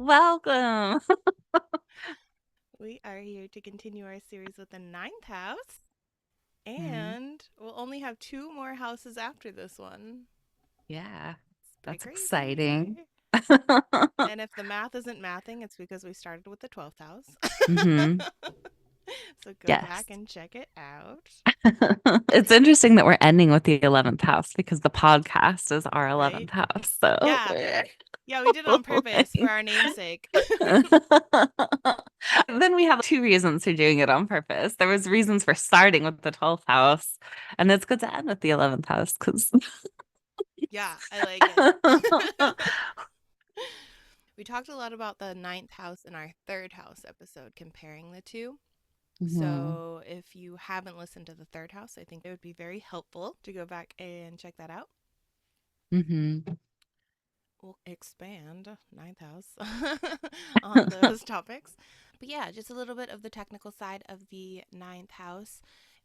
Welcome. We are here to continue our series with the ninth house, Mhm. and we'll only have two more houses after this one. Yeah, It's pretty that's crazy. exciting. And if the math isn't mathing, it's because we started with the 12th house. hmm So go Yes. back and check it out, It's interesting that we're ending with the 11th house because the podcast is our right? 11th house. So, Yeah. Yeah, we did it on purpose for our namesake. then we have two reasons for doing it on purpose. There was reasons for starting with the 12th house, and it's good to end with the 11th house because Yeah, I like it. We talked a lot about the ninth house in our third house episode, comparing the two. hmm So if you haven't listened to the third house, I think it would be very helpful to go back and check that out. hmm We'll expand ninth house on those topics. But yeah, just a little bit of the technical side of the ninth house.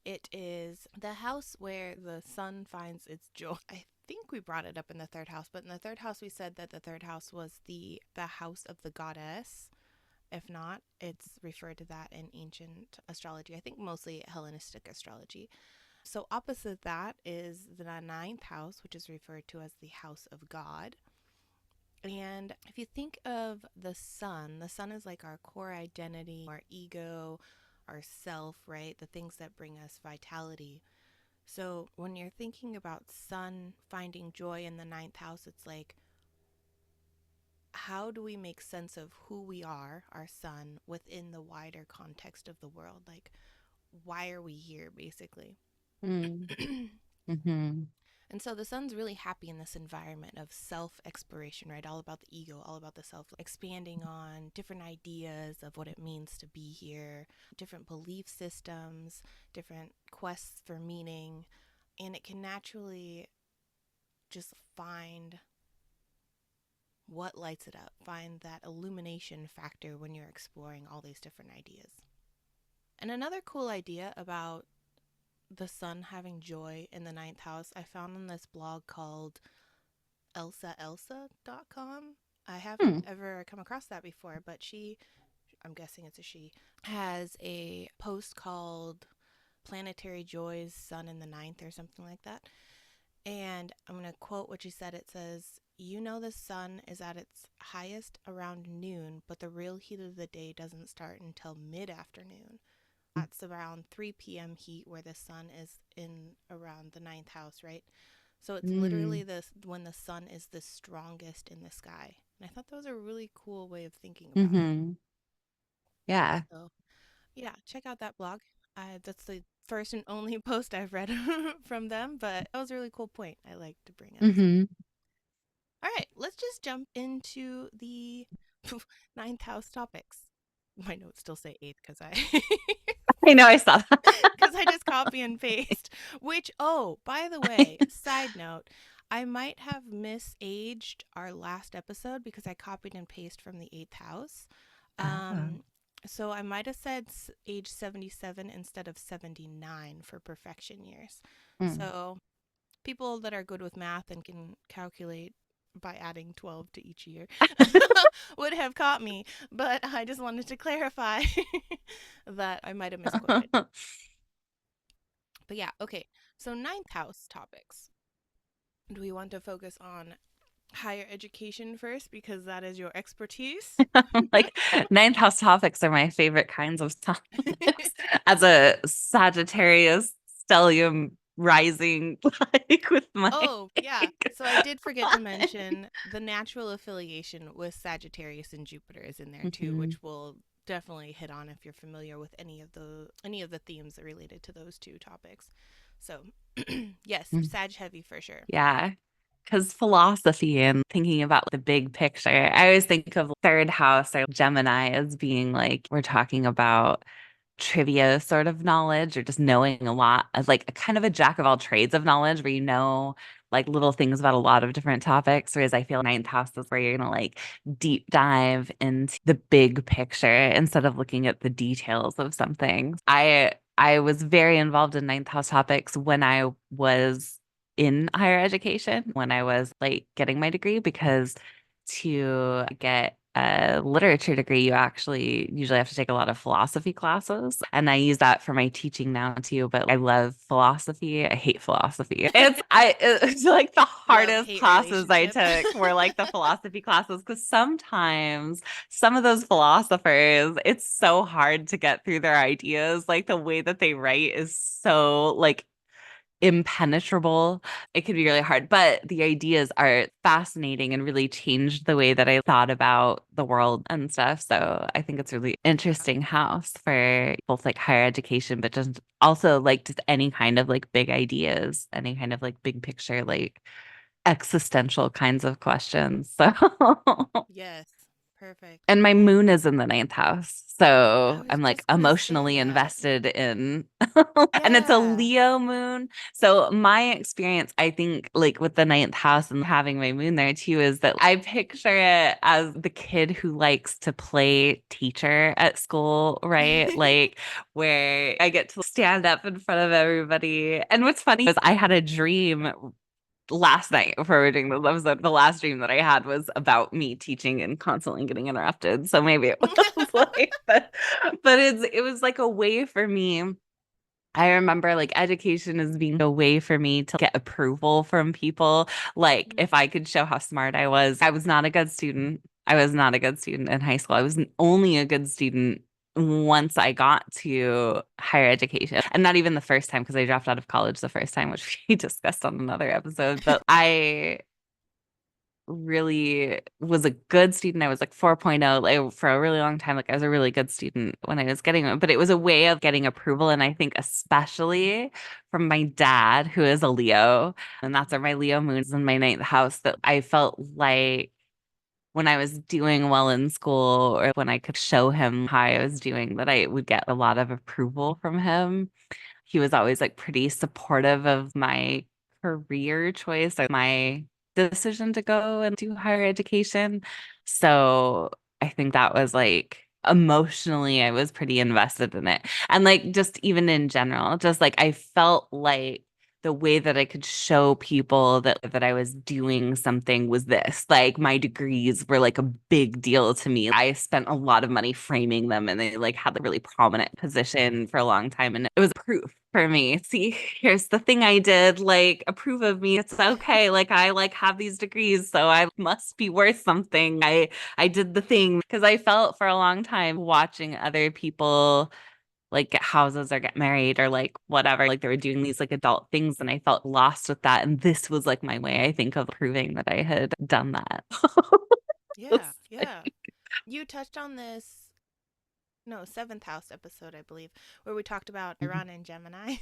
It is the house where the sun finds its joy. I think we brought it up in the third house, but in the third house we said that the third house was the house of the goddess. If not, it's referred to that in ancient astrology. I think mostly Hellenistic astrology. So, opposite that is the ninth house, which is referred to as the house of God. And if you think of the sun is like our core identity, our ego, our self, right? The things that bring us vitality. So, when you're thinking about sun finding joy in the ninth house, it's like, how do we make sense of who we are, our sun, within the wider context of the world? Like, why are we here, basically? hmm And so the sun's really happy in this environment of self exploration, right? All about the ego, all about the self, expanding on different ideas of what it means to be here, different belief systems, different quests for meaning. And it can naturally just find what lights it up, find that illumination factor when you're exploring all these different ideas. And another cool idea about the sun having joy in the ninth house, I found on this blog called elsaelsa.com. I haven't Hmm. ever come across that before, but I'm guessing it's a she, has a post called Planetary Joys, Sun in the Ninth, or something like that. And I'm going to quote what she said. It says, "You know, the sun is at its highest around noon, but the real heat of the day doesn't start until mid afternoon. That's around 3 p.m. heat where the sun is in around the ninth house, right? So it's literally Mm. this when the sun is the strongest in the sky. And I thought that was a really cool way of thinking about it. hmm Yeah. So yeah, check out that blog. That's the first and only post I've read from them, but that was a really cool point I like to bring up. So, hmm all right, let's just jump into the ninth house topics. My notes still say eighth because I I know I saw because I just copy and paste. Which, oh, by the that. way, side note, I might have misaged our last episode because I copied and pasted from the eighth house. Oh. Um, so I might have said age 77 instead of 79 for perfection years. Mm. So people that are good with math and can calculate by adding 12 to each year would have caught me, but I just wanted to clarify that I might have misquoted. But yeah, okay. So ninth house topics. Do we want to focus on higher education first because that is your expertise? Like ninth house topics are my favorite kinds of topics. As a Sagittarius stellium rising, like with my Oh, yeah. So I did forget to mention the natural affiliation with Sagittarius and Jupiter is in there too, hmm which we'll definitely hit on if you're familiar with any of the themes that related to those two topics. So, yes, Sag heavy for sure. Yeah. Because philosophy and thinking about the big picture, I always think of third house or Gemini as being like we're talking about trivia sort of knowledge or just knowing a lot as like a kind of a jack of all trades of knowledge where you know like little things about a lot of different topics. Whereas I feel ninth house is where you're gonna like deep dive into the big picture instead of looking at the details of something. I was very involved in ninth house topics when I was in higher education, when I was like getting my degree, because to get a literature degree, you actually usually have to take a lot of philosophy classes. And I use that for my teaching now too. But I love philosophy. I hate philosophy. It's like the Love hardest hate classes I relationship. took were like the philosophy classes because sometimes some of those philosophers, it's so hard to get through their ideas. Like the way that they write is so like impenetrable. It could be really hard, but the ideas are fascinating and really changed the way that I thought about the world and stuff. So I think it's a really Yeah. interesting house for both like higher education, but just also like just any kind of like big ideas, any kind of like big picture, like existential kinds of questions. So Yes. Perfect. and my And moon is in the ninth house. I So was I'm like just gonna say emotionally that. invested in, and it's a Yeah. Leo moon. So my experience, I think, like with the ninth house and having my moon there too, is that I picture it as the kid who likes to play teacher at school, right? Like where I get to stand up in front of everybody. And what's funny is I had a dream last night before we were doing this episode. The last dream that I had was about me teaching and constantly getting interrupted. So maybe it was like that, but it was like a way for me. I remember like education as being a way for me to get approval from people. Like if I could show how smart I was not a good student. I was not a good student in high school. I was only a good student once I got to higher education. And not even the first time because I dropped out of college the first time, which we discussed on another episode. But I really was a good student. I was like 4.0 like, for a really long time. Like I was a really good student when I was getting it, but it was a way of getting approval. And I think especially from my dad, who is a Leo, and that's where my Leo moon is in my ninth house, that I felt like when I was doing well in school or when I could show him how I was doing, that I would get a lot of approval from him. He was always like pretty supportive of my career choice or my decision to go and do higher education. So I think that was like emotionally, I was pretty invested in it. And like just even in general, just like I felt like the way that I could show people that I was doing something was this. Like my degrees were like a big deal to me. I spent a lot of money framing them and they like had a really prominent position for a long time. And it was proof for me. See, here's the thing I did, like approve of me. It's okay. Like I like have these degrees, so I must be worth something. I did the thing because I felt for a long time watching other people like get houses or get married or like whatever. Like they were doing these like adult things and I felt lost with that. And this was like my way, I think, of proving that I had done that. Yeah. Yeah. You touched on this, no, seventh house episode, I believe, where we talked about Iran and Gemini.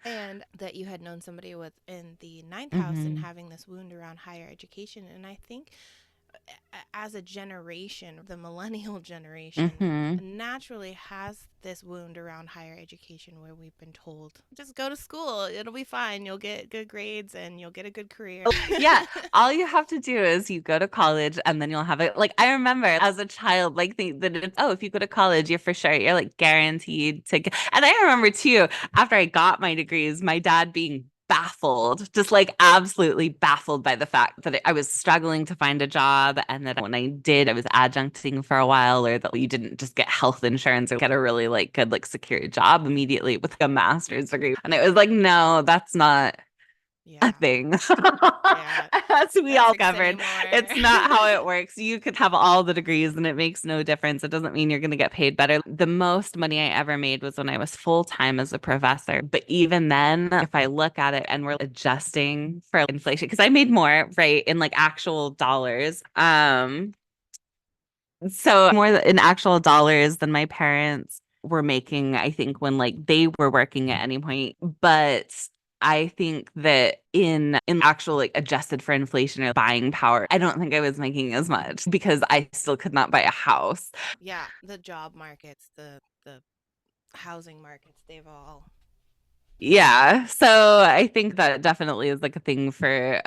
And that you had known somebody with in the ninth house and Hmm. having this wound around higher education. And I think as a generation, the millennial generation Hmm. naturally has this wound around higher education where we've been told, just go to school, it'll be fine, you'll get good grades and you'll get a good career. Yeah, all you have to do is you go to college and then you'll have it. Like I remember as a child, like think that it's, oh, if you go to college, you're for sure you're like guaranteed to get. And I remember too, after I got my degrees, my dad being baffled, just like absolutely baffled by the fact that I was struggling to find a job and that when I did, I was adjuncting for a while, or that you didn't just get health insurance or get a really like good like secure job immediately with a master's degree. And it was like, no, that's not a Yeah. thing. Yeah. As we That all works covered, anymore. it's not how it works. You could have all the degrees and it makes no difference. It doesn't mean you're going to get paid better. The most money I ever made was when I was full time as a professor. But even then, if I look at it and we're adjusting for inflation, because I made more, right, in like actual dollars. So more in actual dollars than my parents were making, I think, when like they were working at any point. But I think that in actual like adjusted for inflation or buying power, I don't think I was making as much because I still could not buy a house. Yeah, the job markets, the housing markets, they've all. Yeah. So I think that definitely is like a thing for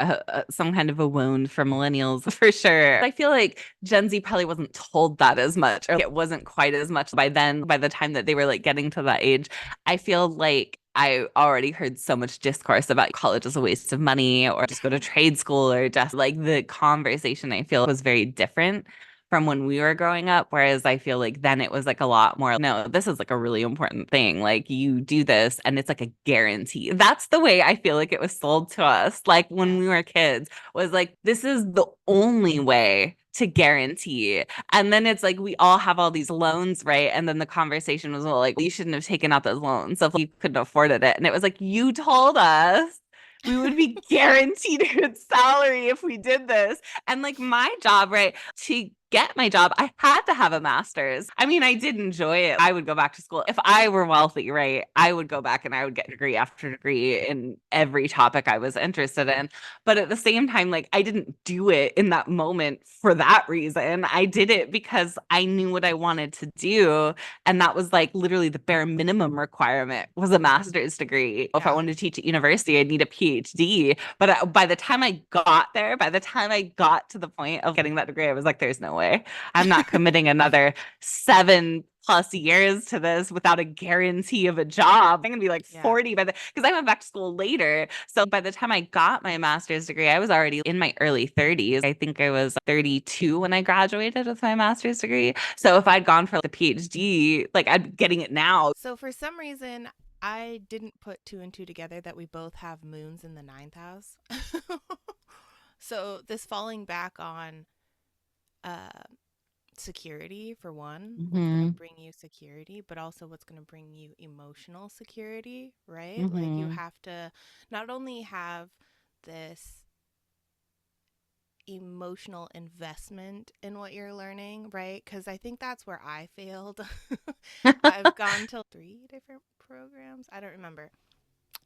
some kind of a wound for millennials for sure. I feel like Gen Z probably wasn't told that as much, or it wasn't quite as much by then, by the time that they were like getting to that age. I feel like I already heard so much discourse about college as a waste of money or just go to trade school or just like the conversation I feel was very different from when we were growing up. Whereas I feel like then it was like a lot more, no, this is like a really important thing. Like you do this and it's like a guarantee. That's the way I feel like it was sold to us. Like when Yeah. we were kids, was like, this is the only way to guarantee. And then it's like we all have all these loans, right? And then the conversation was, well, like, you shouldn't have taken out those loans. So if you couldn't afford it. And it was like, you told us we would be guaranteed a good salary if we did this. And like my job, right? To get my job, I had to have a master's. I mean, I did enjoy it. I would go back to school. If I were wealthy, right? I would go back and I would get degree after degree in every topic I was interested in. But at the same time, like I didn't do it in that moment for that reason. I did it because I knew what I wanted to do. And that was like literally the bare minimum requirement was a master's degree. If I Yeah. wanted to teach at university, I'd need a PhD. But by the time I got there, by the time I got to the point of getting that degree, I was like, there's no way. I'm not committing another 7+ years to this without a guarantee of a job. I'm gonna be like Yeah. 40 by the because I went back to school later. So by the time I got my master's degree, I was already in my early 30s. I think I was 32 when I graduated with my master's degree. So if I'd gone for like a PhD, like I'd be getting it now. So for some reason, I didn't put two and two together that we both have moons in the ninth house. So this falling back on uh, security, for one, what's going to Hmm. bring you security, but also what's going to bring you emotional security, right? Like you Hmm. have to not only have this emotional investment in what you're learning, right? Because I think that's where I failed. I've gone to three different programs. I don't remember.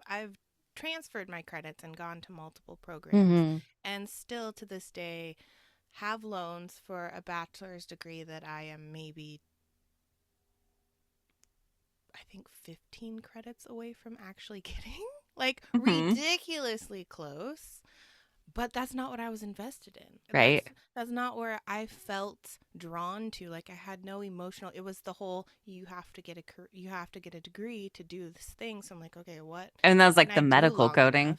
I've transferred my credits and gone to multiple programs, Hmm. and still to this day have loans for a bachelor's degree that I am maybe, I think, 15 credits away from actually getting. Like Hmm. ridiculously close. But that's not what I was invested in. That's Right. that's not where I felt drawn to. Like I had no emotional. It was the whole you have to get a degree to do this thing. So I'm like, okay, what And that was can like I the do medical long coding. enough?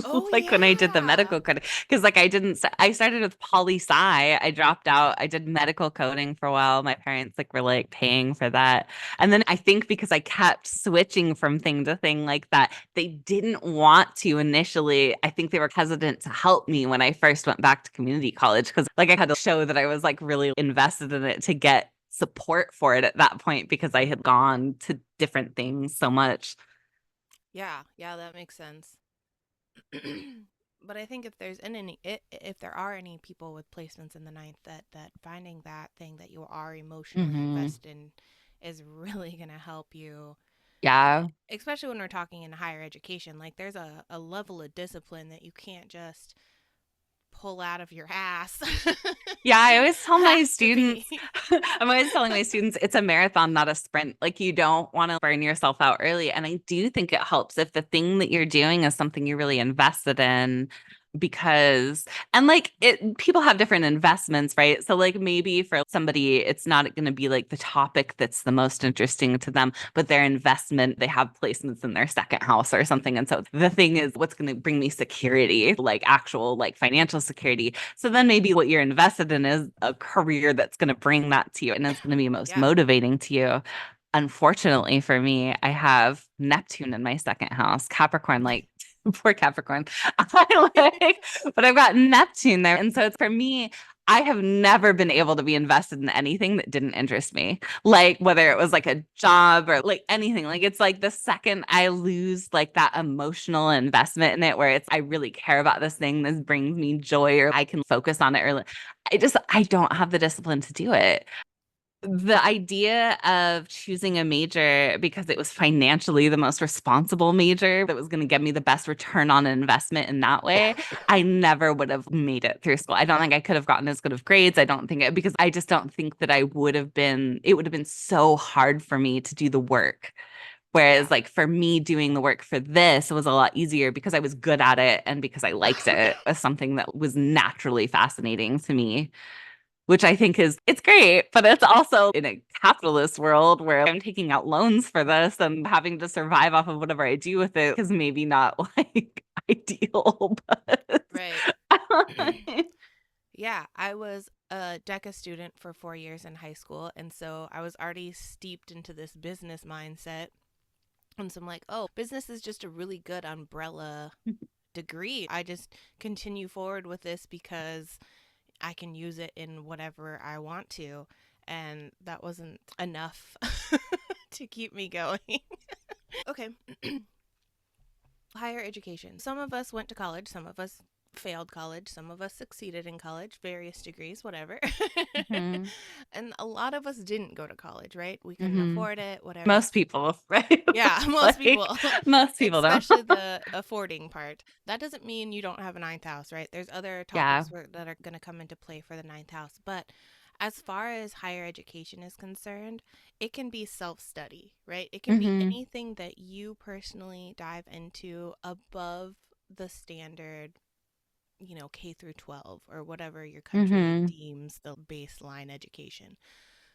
Oh Like when I did the yeah. medical coding, because like I didn't, I started with poli sci. I dropped out. I did medical coding for a while. My parents like were like paying for that. And then I think because I kept switching from thing to thing like that, they didn't want to initially. I think they were hesitant to help me when I first went back to community college because like I had to show that I was like really invested in it to get support for it at that point because I had gone to different things so much. Yeah, yeah, that makes sense. But I think if there's any if there are any people with placements in the ninth, that finding that thing that you are emotionally Hmm. invested in is really going to help you, Yeah. especially when we're talking in higher education. Like there's a level of discipline that you can't just pull out of your ass. Yeah, I always tell my Has to students, be. I'm always telling my students it's a marathon, not a sprint. Like you don't want to burn yourself out early. And I do think it helps if the thing that you're doing is something you're really invested in because and like it people have different investments, right? So like maybe for somebody it's not going to be like the topic that's the most interesting to them, but their investment, they have placements in their second house or something. And so the thing is what's going to bring me security, like actual like financial security. So then maybe what you're invested in is a career that's going to bring that to you and it's going to be most Yeah. motivating to you. Unfortunately for me, I have Neptune in my second house. Capricorn, like poor Capricorn. I like, but I've got Neptune there. And so it's for me, I have never been able to be invested in anything that didn't interest me. Like whether it was like a job or like anything. Like it's like the second I lose like that emotional investment in it where it's I really care about this thing, this brings me joy, or I can focus on it, or I don't have the discipline to do it. The idea of choosing a major because it was financially the most responsible major that was going to give me the best return on investment in that way, I never would have made it through school. I don't think I could have gotten as good of grades. I don't think it because I just don't think that I would have been, it would have been so hard for me to do the work. Yeah. Whereas, like, for me, doing the work for this was a lot easier because I was good at it and because I liked it. It was something that was naturally fascinating to me, which I think is it's great, but it's also in a capitalist world where I'm taking out loans for this and having to survive off of whatever I do with it is maybe not like ideal, but Right. Yeah, I was a DECA student for 4 years in high school. And so I was already steeped into this business mindset. And so I'm like, oh, business is just a really good umbrella degree. I just continue forward with this because I can use it in whatever I want to. And that wasn't enough to keep me going. Okay. Higher education. Some of us went to college, some of us failed college, some of us succeeded in college, various degrees, whatever. Hmm. And a lot of us didn't go to college, right? We couldn't Hmm. afford it, whatever. Most people, right? Yeah, most Like people, most people don't. especially the affording part. That doesn't mean you don't have a ninth house, right? There's other Yeah. topics that are going to come into play for the ninth house. But as far as higher education is concerned, it can be self study, right? It can be Hmm. anything that you personally dive into above the standard, K through 12 or whatever your country Hmm. deems the baseline education.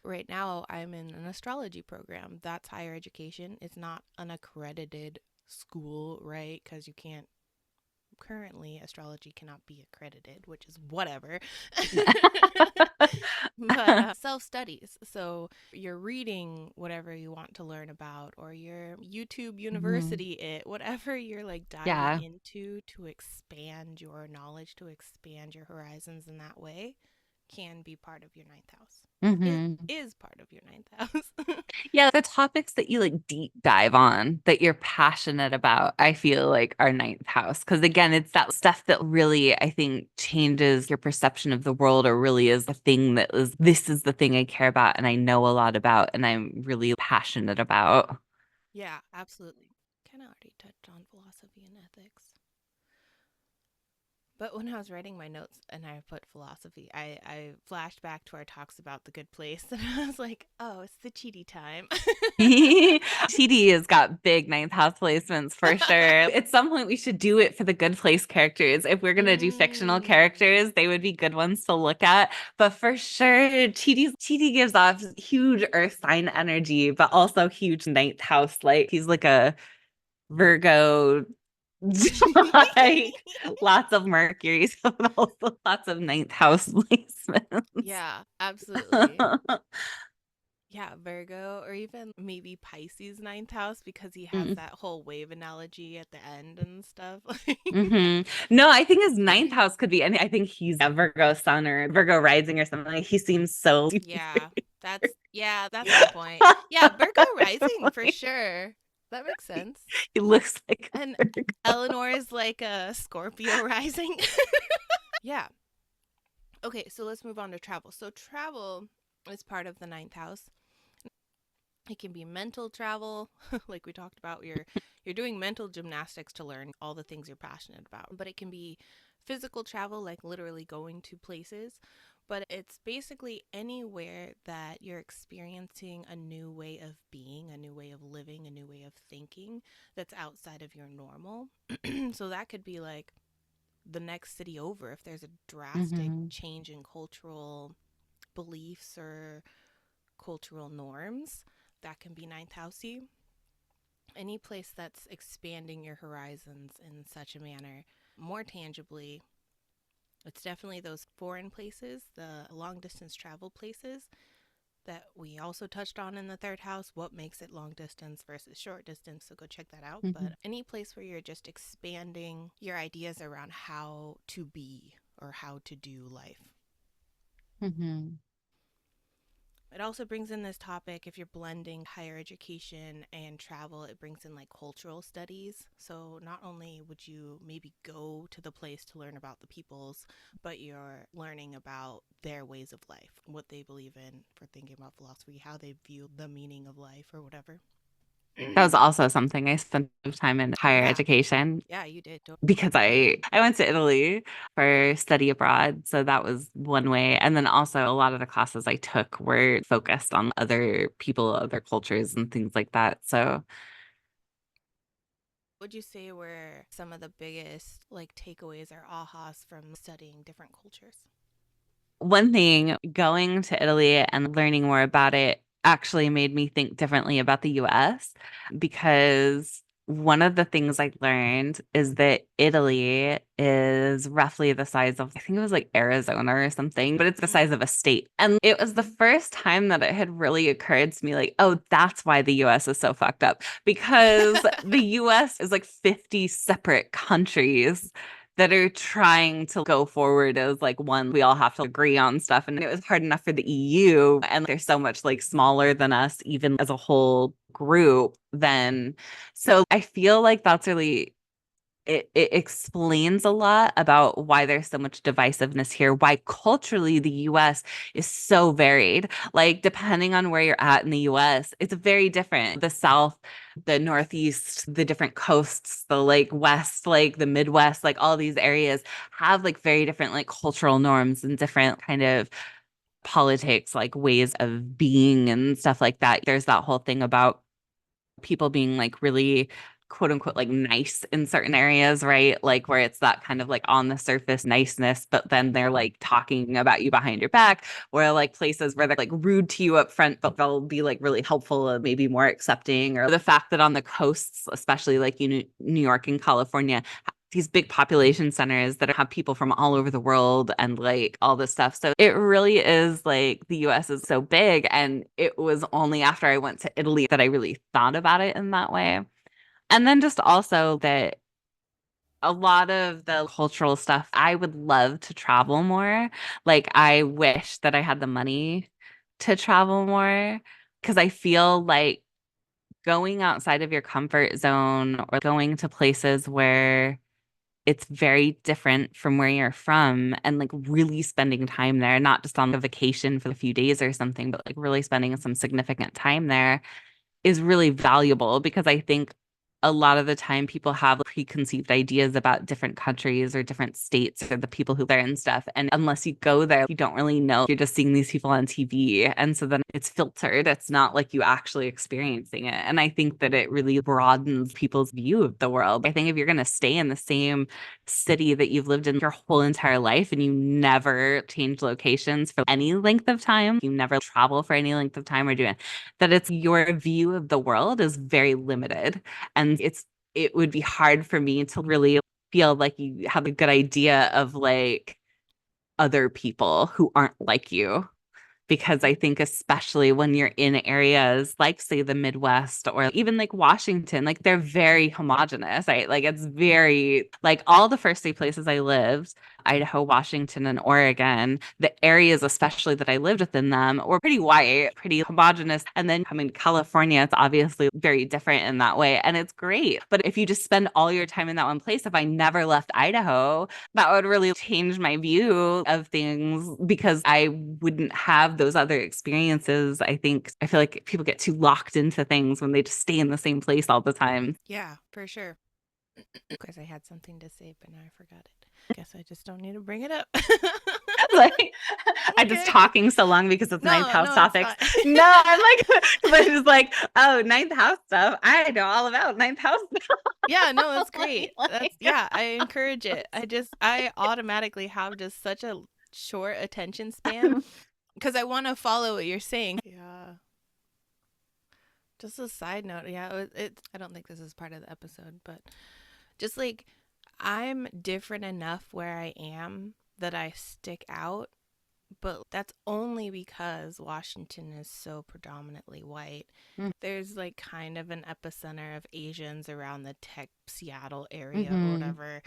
Right now, I'm in an astrology program. That's higher education. It's not an accredited school, right? Because you can't, currently, astrology cannot be accredited, which is whatever. But self studies. So you're reading whatever you want to learn about, or your YouTube Hmm. University, whatever you're like diving Yeah. into to expand your knowledge, to expand your horizons in that way, can be part of your ninth house. It Hmm. is part of your ninth house. Yeah, the topics that you like deep dive on that you're passionate about, I feel like are ninth house. Because again, it's that stuff that really, I think, changes your perception of the world or really is the thing that is, this is the thing I care about and I know a lot about and I'm really passionate about. Yeah, absolutely. Kind of already touched on philosophy and ethics. But when I was writing my notes and I put philosophy, I flashed back to our talks about the good place and I was like, oh, it's the cheaty time. TD has got big ninth house placements for sure. At some point, we should do it for the good place characters. If we're going to do fictional Mm. characters, they would be good ones to look at. But for sure, TD gives off huge earth sign energy, but also huge ninth house. Like he's like a Virgo, like lots of Mercury, but also lots of ninth house placements. Yeah, absolutely. Yeah, Virgo, or even maybe Pisces ninth house because he has that whole wave analogy at the end and stuff. No, I think his ninth house could be any. I think he's a Virgo sun or Virgo rising or something. Like he seems so. Yeah, that's on point. Yeah, Virgo rising for sure. That makes sense. He looks like And a Virgo. Eleanor is like a Scorpio rising. Yeah. Okay, so let's move on to travel. So travel is part of the ninth house. It can be mental travel, like we talked about. You're doing mental gymnastics to learn all the things you're passionate about. But it can be physical travel, like literally going to places. But it's basically anywhere that you're experiencing a new way of being, a new way of living, a new way of thinking that's outside of your normal. So that could be like the next city over if there's a drastic Hmm. change in cultural beliefs or cultural norms. That can be ninth housey. Any place that's expanding your horizons in such a manner more tangibly. It's definitely those foreign places, the long distance travel places that we also touched on in the third house. What makes it long distance versus short distance? So go check that out. Hmm. But any place where you're just expanding your ideas around how to be or how to do life. Hmm. It also brings in this topic if you're blending higher education and travel, it brings in like cultural studies. So not only would you maybe go to the place to learn about the peoples, but you're learning about their ways of life, what they believe in for thinking about philosophy, how they view the meaning of life or whatever. That was also something I spent time in higher Yeah. education Yeah, you did. because I went to Italy for study abroad. So that was one way. And then also a lot of the classes I took were focused on other people, other cultures and things like that. So Would you say were some of the biggest like takeaways or ahas from studying different cultures? one thing, going to Italy and learning more about it actually made me think differently about the US because one of the things I learned is that Italy is roughly the size of, I think it was like Arizona or something, but it's the size Mm. of a state. And it was the first time that it had really occurred to me, like, oh, that's why the US is so fucked up. Because the US is like 50 separate countries that are trying to go forward as like one. We all have to agree on stuff. And it was hard enough for the EU. And they're so much like smaller than us, even as a whole group, then so I feel like that's really it explains a lot about why there's so much divisiveness here, why culturally the US is so varied. Like, depending on where you're at in the US, it's very different. The South, the Northeast, the different coasts, the like West, like the Midwest, like all these areas have like very different like cultural norms and different kind of politics, like ways of being and stuff like that. There's that whole thing about people being like really quote unquote like nice in certain areas, right? Like where it's that kind of like on the surface niceness, but then they're like talking about you behind your back, or like places where they're like rude to you up front, but they'll be like really helpful and maybe more accepting, or the fact that on the coasts, especially like New York and California, these big population centers that have people from all over the world and like all this stuff. So it really is like the US is so big. And it was only after I went to Italy that I really thought about it in that way. And then just also that a lot of the cultural stuff, I would love to travel more. Like, I wish that I had the money to travel more because I feel like going outside of your comfort zone or going to places where it's very different from where you're from and like really spending time there, not just on a vacation for a few days or something, but like really spending some significant time there is really valuable because I think a lot of the time people have preconceived ideas about different countries or different states or the people who are there and stuff. And unless you go there, you don't really know. You're just seeing these people on TV. And so then it's filtered. It's not like you actually experiencing it. And I think that it really broadens people's view of the world. I think if you're going to stay in the same city that you've lived in your whole entire life and you never change locations for any length of time, you never travel for any length of time or do it, that it's your view of the world is very limited. And it would be hard for me to really feel like you have a good idea of like other people who aren't like you because I think especially when you're in areas like say the Midwest or even like Washington, like they're very homogenous, right? Like it's very like all the first three places I lived, Idaho, Washington, and Oregon, the areas especially that I lived within them were pretty white, pretty homogenous. And then coming to California, it's obviously very different in that way. And it's great. But if you just spend all your time in that one place, if I never left Idaho, that would really change my view of things because I wouldn't have those other experiences. I feel like people get too locked into things when they just stay in the same place all the time. Yeah, for sure. Of course, I had something to say, but now I forgot it. Guess I just don't need to bring it up. Like I'm just Okay. talking so long because it's ninth No, house no, it's topics. fine. No, I'm like, but it's like, oh, ninth house stuff. I know all about ninth house stuff. Yeah, no, it's like, great. That's, yeah, I encourage it. I automatically have just such a short attention span because I want to follow what you're saying. Yeah. Just a side note, yeah, I don't think this is part of the episode, but just like I'm different enough where I am that I stick out, but that's only because Washington is so predominantly white. There's like kind of an epicenter of Asians around the tech Seattle area or mm-hmm. whatever.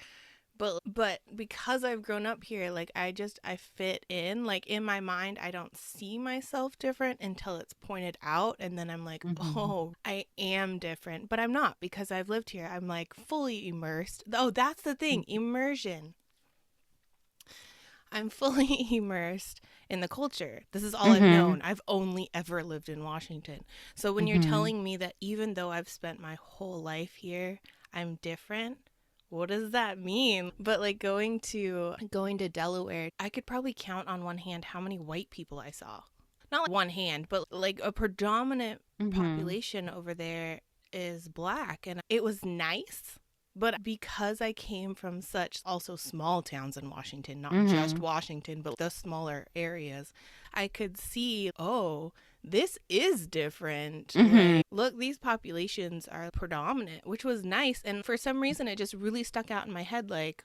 But because I've grown up here, like I fit in. Like in my mind, I don't see myself different until it's pointed out, and then I'm like, Mm-hmm. oh, I am different, but I'm not because I've lived here. I'm like fully immersed. Oh, that's the thing, immersion. I'm fully immersed in the culture. This is all I've Mm-hmm. known. I've only ever lived in Washington. So when you're Mm-hmm. telling me that even though I've spent my whole life here, I'm different, what does that mean? But like going to Delaware, I could probably count on one hand how many white people I saw. Not like one hand, but like a predominant Mm-hmm. population over there is black, and it was nice. But because I came from such also small towns in Washington, not just Mm-hmm. Washington, but the smaller areas, I could see, oh, this is different. Mm-hmm. Like, look, these populations are predominant, which was nice. And for some reason, it just really stuck out in my head, like,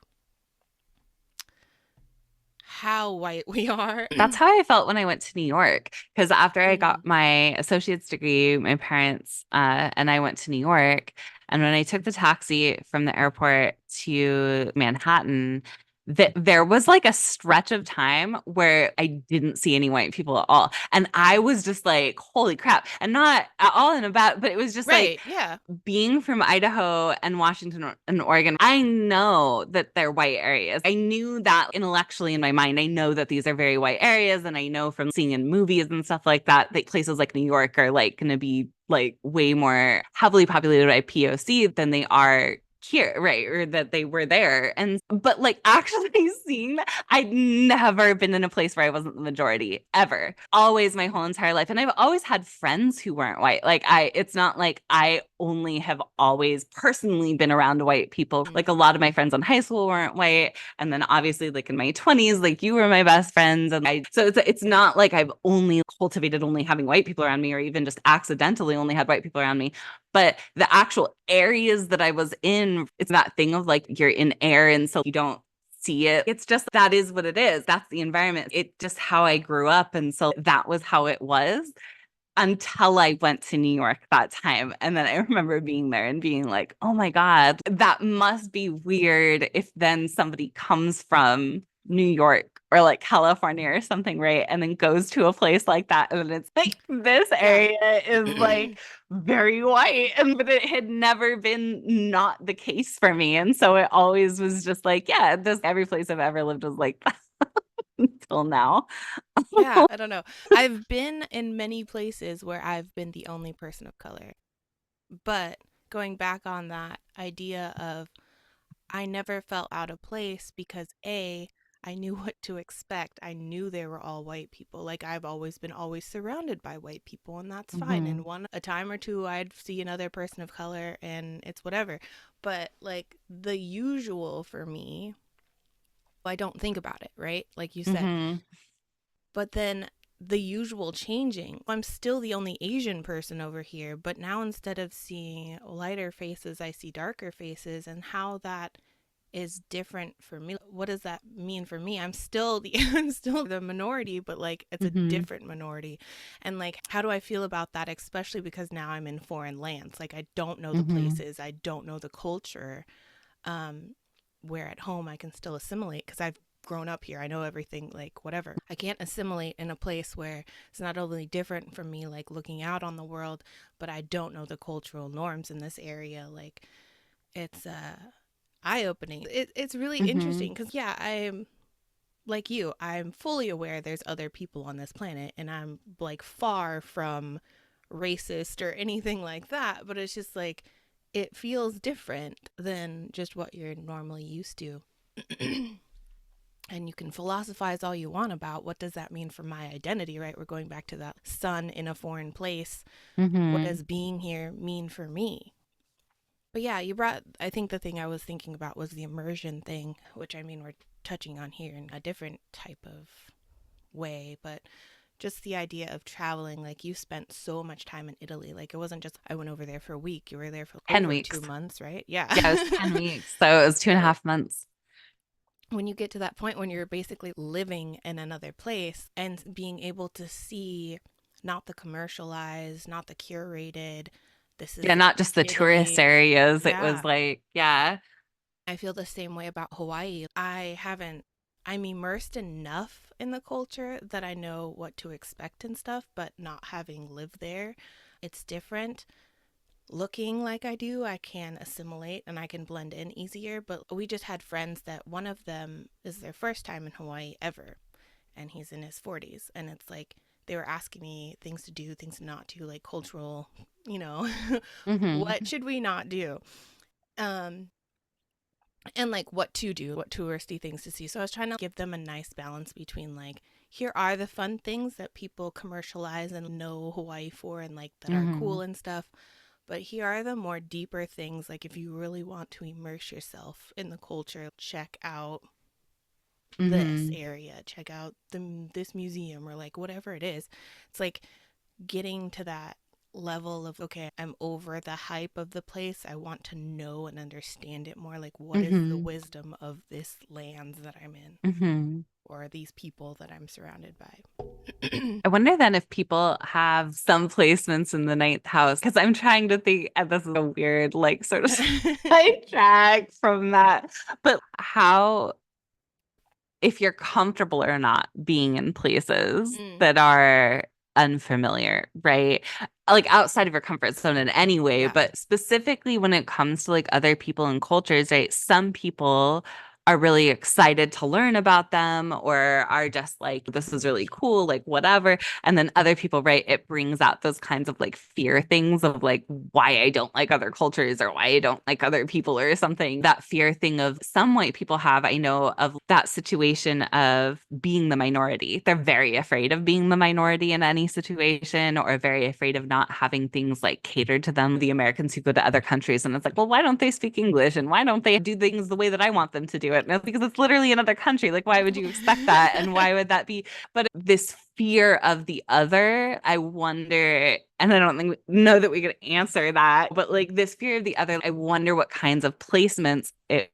how white we are. That's how I felt when I went to New York. Because after I Hmm. got my associate's degree, my parents and I went to New York. And when I took the taxi from the airport to Manhattan, there was like a stretch of time where I didn't see any white people at all. And I was just like, holy crap. And not at all in a bad, but it was just like, Right. Yeah. being from Idaho and Washington and Oregon, I know that they're white areas. I knew that intellectually in my mind. I know that these are very white areas. And I know from seeing in movies and stuff like that, that places like New York are like going to be like way more heavily populated by POC than they are here, right? Or that they were there. And but like actually seeing that, I'd never been in a place where I wasn't the majority ever. Always my whole entire life. And I've always had friends who weren't white. Like it's not like I only have always personally been around white people. Like a lot of my friends in high school weren't white. And then obviously like in my 20s, like you were my best friends. And so it's not like I've only cultivated only having white people around me or even just accidentally only had white people around me. But the actual areas that I was in, it's that thing of like you're in air and so you don't see it. It's just that is what it is. That's the environment. It's just how I grew up. And so that was how it was until I went to New York that time. And then I remember being there and being like, oh my God, that must be weird if then somebody comes from New York or like California or something, right? And then goes to a place like that. And then it's like, this Yeah. area is like very white. And but it had never been not the case for me. And so it always was just like, yeah, this every place I've ever lived was like that until now. Yeah, I don't know. I've been in many places where I've been the only person of color. But going back on that idea of I never felt out of place because A, I knew what to expect. I knew they were all white people. Like I've always been always surrounded by white people and that's fine. Mm-hmm. And one a time or two I'd see another person of color and it's whatever. But like the usual for me, I don't think about it, right? Like you said. Mm-hmm. But then the usual changing. I'm still the only Asian person over here, but now instead of seeing lighter faces, I see darker faces, and how that is different for me. What does that mean for me? I'm still the I'm still the minority, but like it's a Mm-hmm. different minority. And like how do I feel about that, especially because now I'm in foreign lands. Like I don't know the Mm-hmm. places, I don't know the culture. Um where at home I can still assimilate because I've grown up here. I know everything, like whatever. I can't assimilate in a place where it's not only different from me, like looking out on the world, but I don't know the cultural norms in this area. Like it's eye opening. It's really Mm-hmm. interesting because, yeah, I'm like you, I'm fully aware there's other people on this planet and I'm like far from racist or anything like that. But it's just like, it feels different than just what you're normally used to. And you can philosophize all you want about what does that mean for my identity, right? We're going back to that sun in a foreign place. What Mm-hmm. does being here mean for me? But yeah, you brought, I think the thing I was thinking about was the immersion thing, which I mean, we're touching on here in a different type of way, but just the idea of traveling. Like you spent so much time in Italy. Like it wasn't just, I went over there for a week. You were there for 10 over weeks. 2 months, right? Yeah. Yeah, it was 10 weeks. So it was two and a So half months. when you get to that point when you're basically living in another place and being able to see not the commercialized, not the curated, this Yeah, is not just the tourist Italy. areas. It was Yeah. like, yeah. I feel the same way about Hawaii. I'm immersed enough in the culture that I know what to expect and stuff, but not having lived there, it's different. Looking like I do, I can assimilate and I can blend in easier. But we just had friends that one of them is their first time in Hawaii ever, and he's in his 40s. And it's like they were asking me things to do, things not to, like cultural, you know, what Mm-hmm. should we not do? Um, and like what to do, what touristy things to see. So I was trying to give them a nice balance between like, here are the fun things that people commercialize and know Hawaii for and like that are Mm-hmm. cool and stuff, But here are the more deeper things. Like if you really want to immerse yourself in the culture, check out this Mm-hmm. area, check out this museum, or like whatever it is. It's like getting to that level of, okay, I'm over the hype of the place. I want to know and understand it more. Like, what is the Mm-hmm. wisdom of this land that I'm in, Mm-hmm. or these people that I'm surrounded by? I wonder then if people have some placements in the ninth house, because I'm trying to think, and this is a weird, like, sort of sidetrack from that, but how, if you're comfortable or not being in places Mm, that are unfamiliar, right? Like outside of your comfort zone in any way, yeah. but specifically when it comes to like other people and cultures, right? Some people are really excited to learn about them or are just like, this is really cool, like whatever. And then other people, right, it brings out those kinds of like fear things of like why I don't like other cultures or why I don't like other people or something. That fear thing of some white people have, I know of that situation of being the minority. They're very afraid of being the minority in any situation or very afraid of not having things like catered to them. The Americans who go to other countries and it's like, well, why don't they speak English and why don't they do things the way that I want them to do it? And it's because it's literally another country. Like, why would you expect that? And why would that be? But this fear of the other, I wonder, and I don't think know that we could answer that, but like this fear of the other, I wonder what kinds of placements it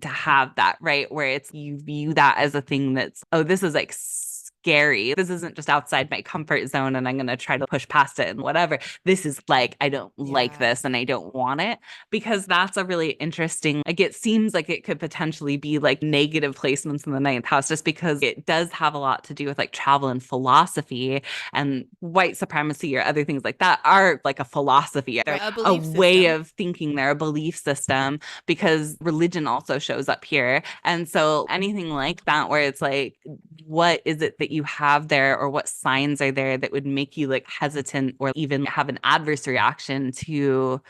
to have that, right? Where it's you view that as a thing that's, oh, this is like scary. This isn't just outside my comfort zone and I'm going to try to push past it and whatever. This is like, I don't like Yeah. this and I don't want it because that's a really interesting, like, it seems like it could potentially be like negative placements in the ninth house just because it does have a lot to do with like travel and philosophy and white supremacy or other things like that are like a philosophy. They're Right. A a belief way system. of thinking, they're a belief system because religion also shows up here. And so anything like that, where it's like, what is it that you have there, or what signs are there that would make you like hesitant or even have an adverse reaction to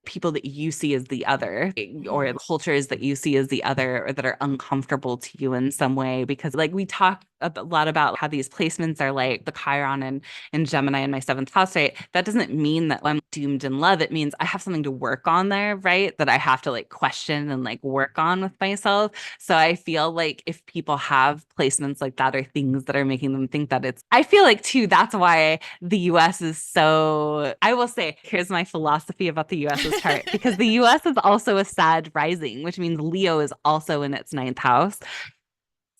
people that you see as the other or Hmm. cultures that you see as the other or that are uncomfortable to you in some way because like we talk a lot about how these placements are like the Chiron and in Gemini in my seventh house, right? That doesn't mean that I'm doomed in love. It means I have something to work on there, right? That I have to like question and like work on with myself. So I feel like if people have placements like that or things that are making them think that it's, I feel like too, that's why the US is so, I will say, here's my philosophy about the US's chart, because the US is also a Sag rising, which means Leo is also in its ninth house.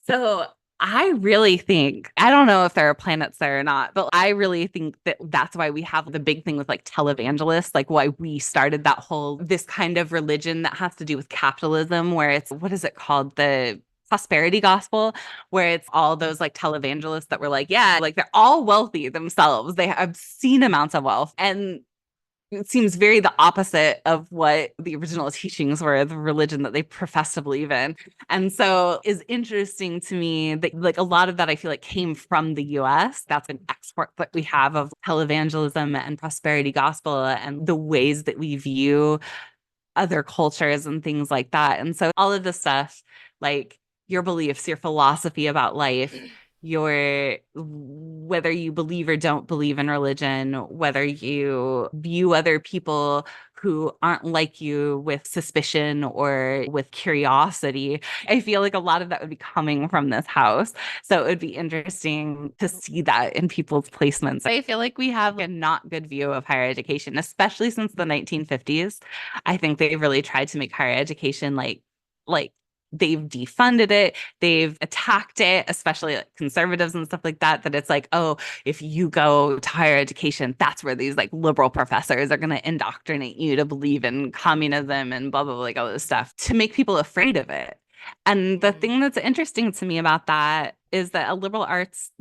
So I really think, I don't know if there are planets there or not, but I really think that that's why we have the big thing with like televangelists, like why we started that whole, this kind of religion that has to do with capitalism, where it's, what is it called? The prosperity gospel, where it's all those like televangelists that were like, yeah, like they're all wealthy themselves. They have obscene amounts of wealth. And it seems very the opposite of what the original teachings were, the religion that they profess to believe in. And so is interesting to me that like a lot of that I feel like came from the US. That's an export that we have of televangelism and prosperity gospel and the ways that we view other cultures and things like that. And so all of this stuff, like your beliefs, your philosophy about life, your whether you believe or don't believe in religion, whether you view other people who aren't like you with suspicion or with curiosity. I feel like a lot of that would be coming from this house. So it would be interesting to see that in people's placements. I feel like we have a not good view of higher education, especially since the 1950s. I think they've really tried to make higher education like they've defunded it, they've attacked it, especially like conservatives and stuff like that, that it's like, oh, if you go to higher education, that's where these like liberal professors are going to indoctrinate you to believe in communism and blah, blah, blah, like all this stuff to make people afraid of it. And the Mm, thing that's interesting to me about that is that a liberal arts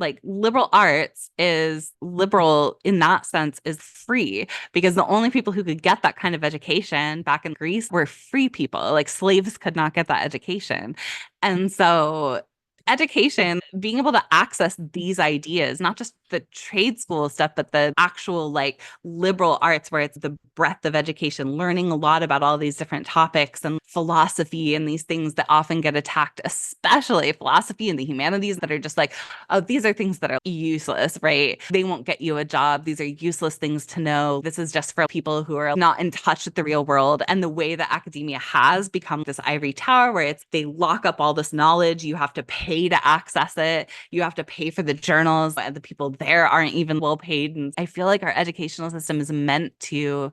is liberal in that sense is free because the only people who could get that kind of education back in Greece were free people. Like slaves could not get that education. And so Education, being able to access these ideas, not just the trade school stuff, but the actual like liberal arts where it's the breadth of education, learning a lot about all these different topics and philosophy and these things that often get attacked, especially philosophy and the humanities that are just like, oh, these are things that are useless, right? They won't get you a job. These are useless things to know. This is just for people who are not in touch with the real world. And the way that academia has become this ivory tower where it's they lock up all this knowledge. You have to pay to access it. You have to pay for the journals. And the people there aren't even well paid. And I feel like our educational system is meant to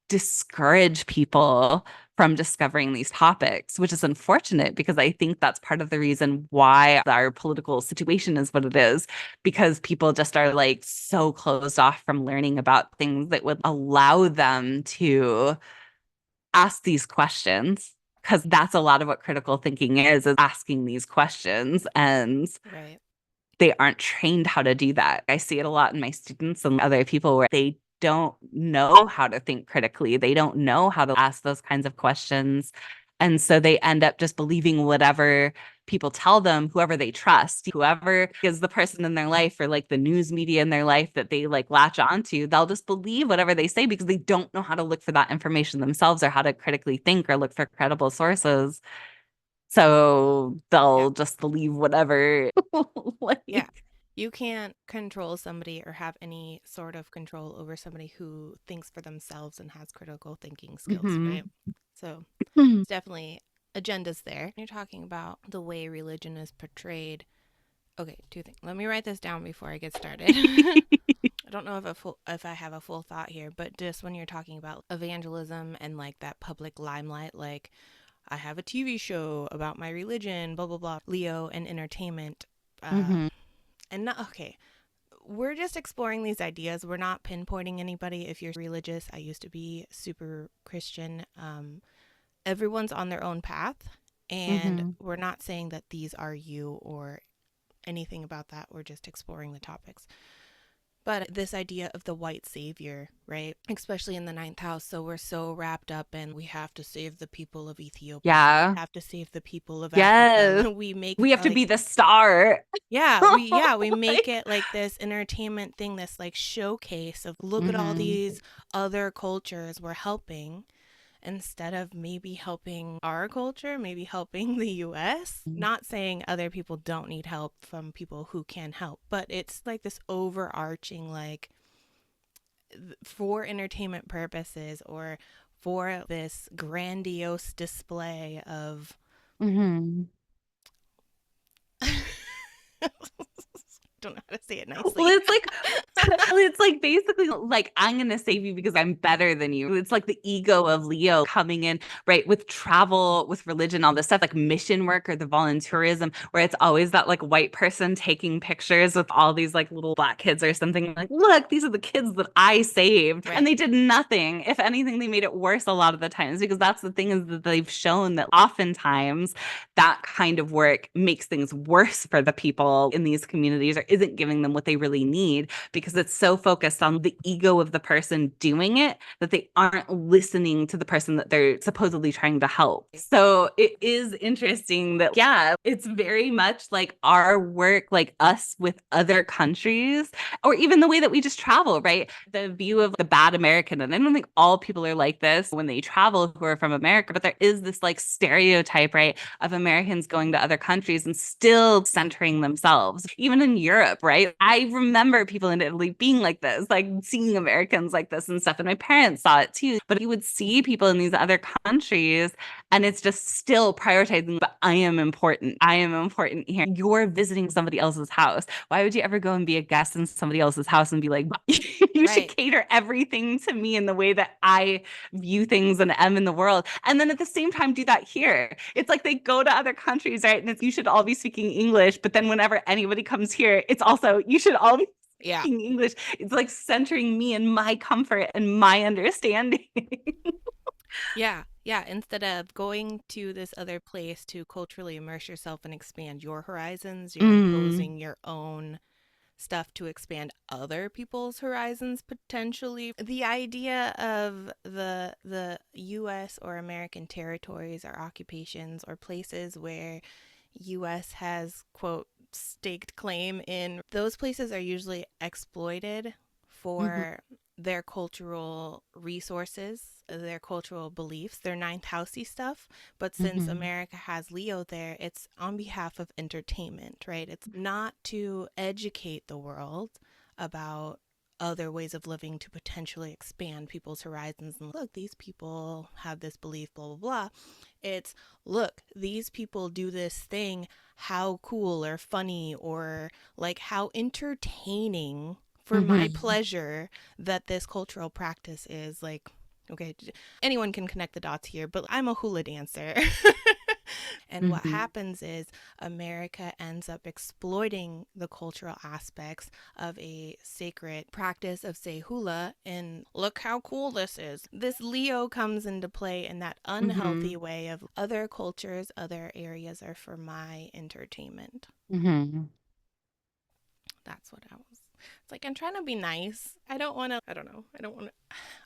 discourage people from discovering these topics, which is unfortunate because I think that's part of the reason why our political situation is what it is, because people just are like so closed off from learning about things that would allow them to ask these questions. Because that's a lot of what critical thinking is asking these questions. And Right. they aren't trained how to do that. I see it a lot in my students and other people where they don't know how to think critically. They don't know how to ask those kinds of questions. And so they end up just believing whatever people tell them, whoever they trust, whoever is the person in their life or like the news media in their life that they like latch onto, they'll just believe whatever they say because they don't know how to look for that information themselves or how to critically think or look for credible sources. So Yeah. they'll just believe whatever. Yeah. like, You can't control somebody or have any sort of control over somebody who thinks for themselves and has critical thinking skills, mhm. right? So Mhm. it's definitely agendas there. You're talking about the way religion is portrayed. Okay, two things. Let me write this down before I get started. I don't know if I have a full thought here, but just when you're talking about evangelism and like that public limelight, like I have a TV show about my religion, blah blah blah, Leo and entertainment. Uh, Mhm. and not okay. We're just exploring these ideas. We're not pinpointing anybody. If you're religious, I used to be super Christian. Everyone's on their own path, and Mhm. we're not saying that these are you or anything about that. We're just exploring the topics. But this idea of the white savior, right? Especially in the ninth house. So we're so wrapped up in we have to save the people of Ethiopia, Yeah. have to save the people of Yes. Africa. We make We have to like, be the star. yeah, we make Like, it like this entertainment thing, this like showcase of look at all mhm. these other cultures we're helping instead of maybe helping our culture, maybe helping the US. Not saying other people don't need help from people who can help, but it's like this overarching, like, for entertainment purposes or for this grandiose display of. Mhm. Don't know how to say it Well, nicely. it's like basically like I'm gonna save you because I'm better than you. It's like the ego of Leo coming in, right? With travel, with religion, all this stuff, like mission work or the volunteerism, where it's always that like white person taking pictures with all these like little black kids or something. Like, look, these are the kids that I saved. And Right. they did nothing. If anything, they made it worse a lot of the times because that's the thing is that they've shown that oftentimes that kind of work makes things worse for the people in these communities or isn't giving them what they really need because it's so focused on the ego of the person doing it that they aren't listening to the person that they're supposedly trying to help. So it is interesting that, yeah, it's very much like our work, like us with other countries, or even the way that we just travel, right? The view of the bad American. And I don't think all people are like this when they travel who are from America, but there is this like stereotype, right? Of Americans going to other countries and still centering themselves. Even in Europe, right? I remember people in Italy being like this, like seeing Americans like this and stuff. And my parents saw it too. But you would see people in these other countries and it's just still prioritizing, but I am important. I am important here. You're visiting somebody else's house. Why would you ever go and be a guest in somebody else's house and be like, you should Right. cater everything to me in the way that I view things and am in the world. And then at the same time, do that here. It's like they go to other countries, right? And it's you should all be speaking English. But then whenever anybody comes here, it's also you should all be Yeah. speaking English. It's like centering me and my comfort and my understanding. Yeah. Yeah. Instead of going to this other place to culturally immerse yourself and expand your horizons, you're Mm, imposing your own stuff to expand other people's horizons potentially. The idea of the US or American territories or occupations or places where US has, quote, staked claim in, those places are usually exploited Hmm. for their cultural resources, their cultural beliefs, their ninth housey stuff. But since Hmm. America has Leo there, it's on behalf of entertainment, right? It's not to educate the world about other ways of living to potentially expand people's horizons and look, these people have this belief, blah, blah, blah. It's look, these people do this thing. How cool or funny or like how entertaining for my Hmm. pleasure that this cultural practice is. Like, okay, anyone can connect the dots here, but I'm a hula dancer. And what Hmm. happens is America ends up exploiting the cultural aspects of a sacred practice of, say, hula, and look how cool this is. This Leo comes into play in that unhealthy Hmm. way of other cultures, other areas are for my entertainment. Hmm. That's what I was. It's like I'm trying to be nice. I don't want to. I don't know. I don't want to.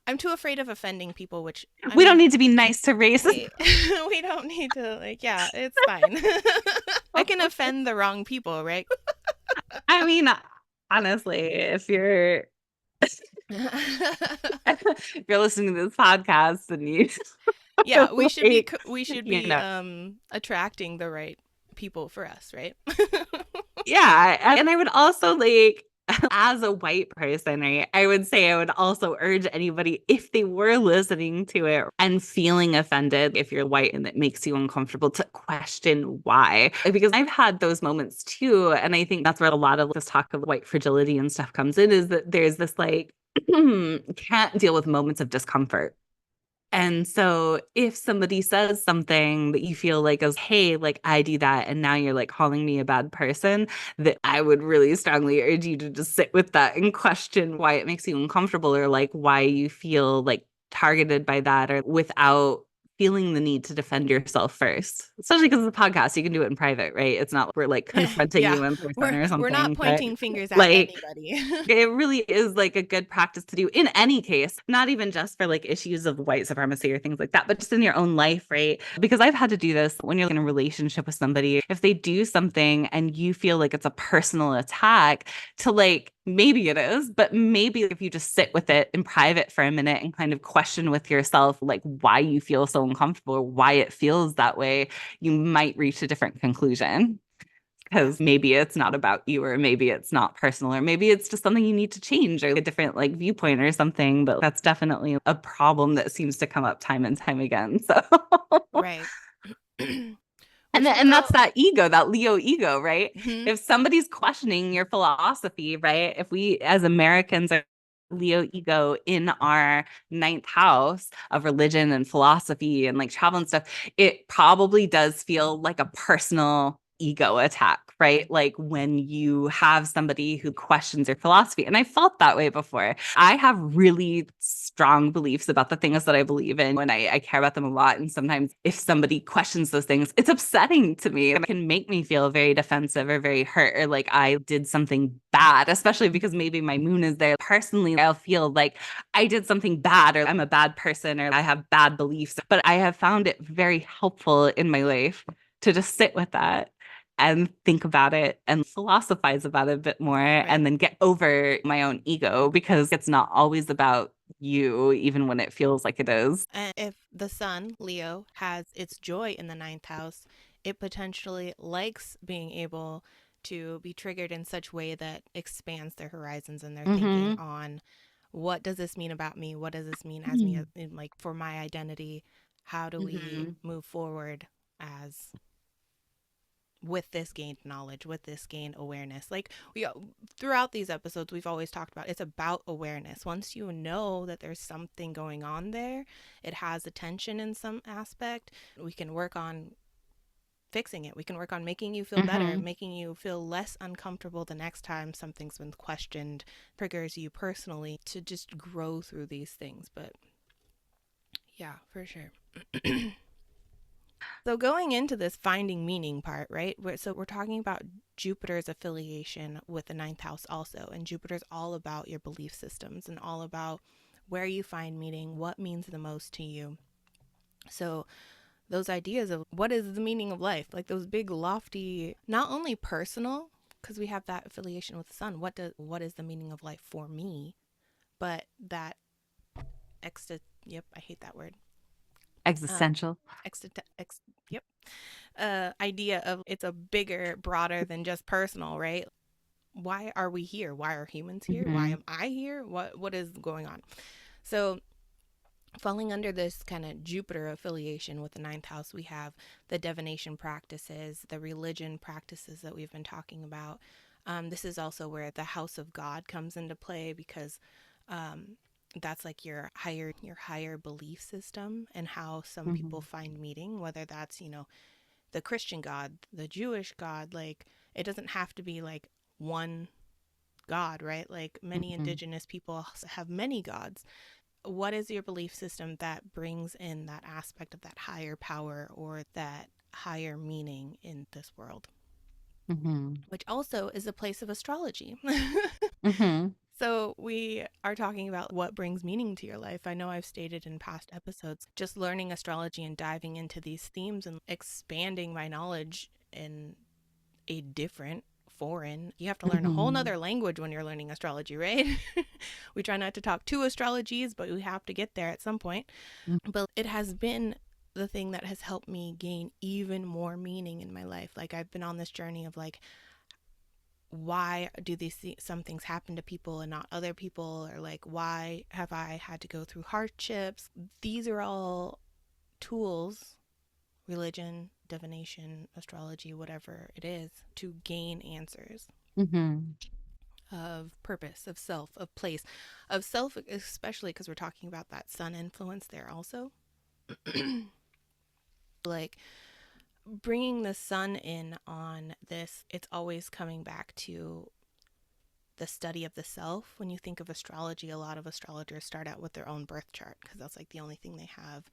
I'm too afraid of offending people. Which I We don't mean, need to be nice to racists. we we don't need to. Like, yeah, it's fine. I can offend the wrong people, right? I mean, honestly, if you're listening to this podcast and you Yeah, we should be like, we should you be know, attracting the right people for us, right? yeah, and I would also like, as a white person, right, I would say I would also urge anybody, if they were listening to it and feeling offended, if you're white and it makes you uncomfortable, to question why. Because I've had those moments too. And I think that's where a lot of this talk of white fragility and stuff comes in, is that there's this like, can't deal with moments of discomfort. And so if somebody says something that you feel like is, hey, like I do that, and now you're like calling me a bad person, that I would really strongly urge you to just sit with that and question why it makes you uncomfortable, or like why you feel like targeted by that, or without feeling the need to defend yourself first. Especially because it's a podcast, you can do it in private, right? It's not like we're like confronting Yeah, you in person or we're not something, but pointing fingers at like anybody. it really is like a good practice to do in any case, not even just for like issues of white supremacy or things like that, but just in your own life, right? Because I've had to do this when you're in a relationship with somebody. If they do something and you feel like it's a personal attack, to like, maybe it is, but maybe if you just sit with it in private for a minute and kind of question with yourself, like why you feel so uncomfortable or why it feels that way, you might reach a different conclusion, Yeah, because maybe it's not about you, or maybe it's not personal, or maybe it's just something you need to change, or a different like viewpoint or something. But that's definitely a problem that seems to come up time and time again. So right. and Which we that's go. that ego, that Leo ego, right? Mhm. If somebody's questioning your philosophy, right? If we as Americans are Leo ego in our ninth house of religion and philosophy and like travel and stuff, it probably does feel like a personal ego attack, right? Like when you have somebody who questions your philosophy. And I felt that way before. I have really strong beliefs about the things that I believe in, and I care about them a lot. And sometimes if somebody questions those things, it's upsetting to me. It can make me feel very defensive or very hurt, or like I did something bad, especially because maybe my moon is there. Personally, I'll feel like I did something bad, or I'm a bad person, or I have bad beliefs. But I have found it very helpful in my life to just sit with that and think about it and philosophize about it a bit more, Right. and then get over my own ego, because it's not always about you, even when it feels like it is. And if the sun, Leo, has its joy in the ninth house, it potentially likes being able to be triggered in such way that expands their horizons and their thinking Mm-hmm. on what does this mean about me? What does this mean as me, like for my identity? How do we Mm-hmm. move forward as with this gained knowledge, with this gained awareness? Like we throughout these episodes, we've always talked about it's about awareness. Once you know that there's something going on there, it has attention in some aspect. We can work on fixing it. We can work on making you feel better, Mm-hmm. making you feel less uncomfortable the next time something's been questioned, triggers you personally to just grow through these things. But yeah, for sure. So going into this finding meaning part, right? So we're talking about Jupiter's affiliation with the ninth house also. And Jupiter's all about your belief systems and all about where you find meaning, what means the most to you. So those ideas of what is the meaning of life, like those big lofty, not only personal, because we have that affiliation with the sun, what is the meaning of life for me, but that yep, I hate that word. Um, Existential. extra, yep. Idea of it's a bigger, broader than just personal, right? Why are we here? Why are humans here? Why Hmm. am I here? What is going on? So falling under this kind of Jupiter affiliation with the ninth house, we have the divination practices, the religion practices that we've been talking about. This is also where the house of God comes into play, because um, that's like your higher belief system and how some people Hmm. find meaning, whether that's, the Christian God, the Jewish God. Like, it doesn't have to be like one God, right? Like, many Hmm. indigenous people have many gods. What is your belief system that brings in that aspect of that higher power or that higher meaning in this world? Hmm. Which also is a place of astrology. Hmm. So, we are talking about what brings meaning to your life. I know I've stated in past episodes, just learning astrology and diving into these themes and expanding my knowledge in a different foreign. You have to learn a whole Hmm. nother language when you're learning astrology, right? We try not to talk two astrologies, but we have to get there at some point. But it has been the thing that has helped me gain even more meaning in my life. Like, I've been on this journey of like, why do some things happen to people and not other people, or like, why have I had to go through hardships? These are all tools, religion, divination, astrology, whatever it is, to gain answers Hmm. of purpose, of self, of place, of self, especially because we're talking about that sun influence there also. Like, bringing the sun in on this, it's always coming back to the study of the self. When you think of astrology, a lot of astrologers start out with their own birth chart because that's like the only thing they have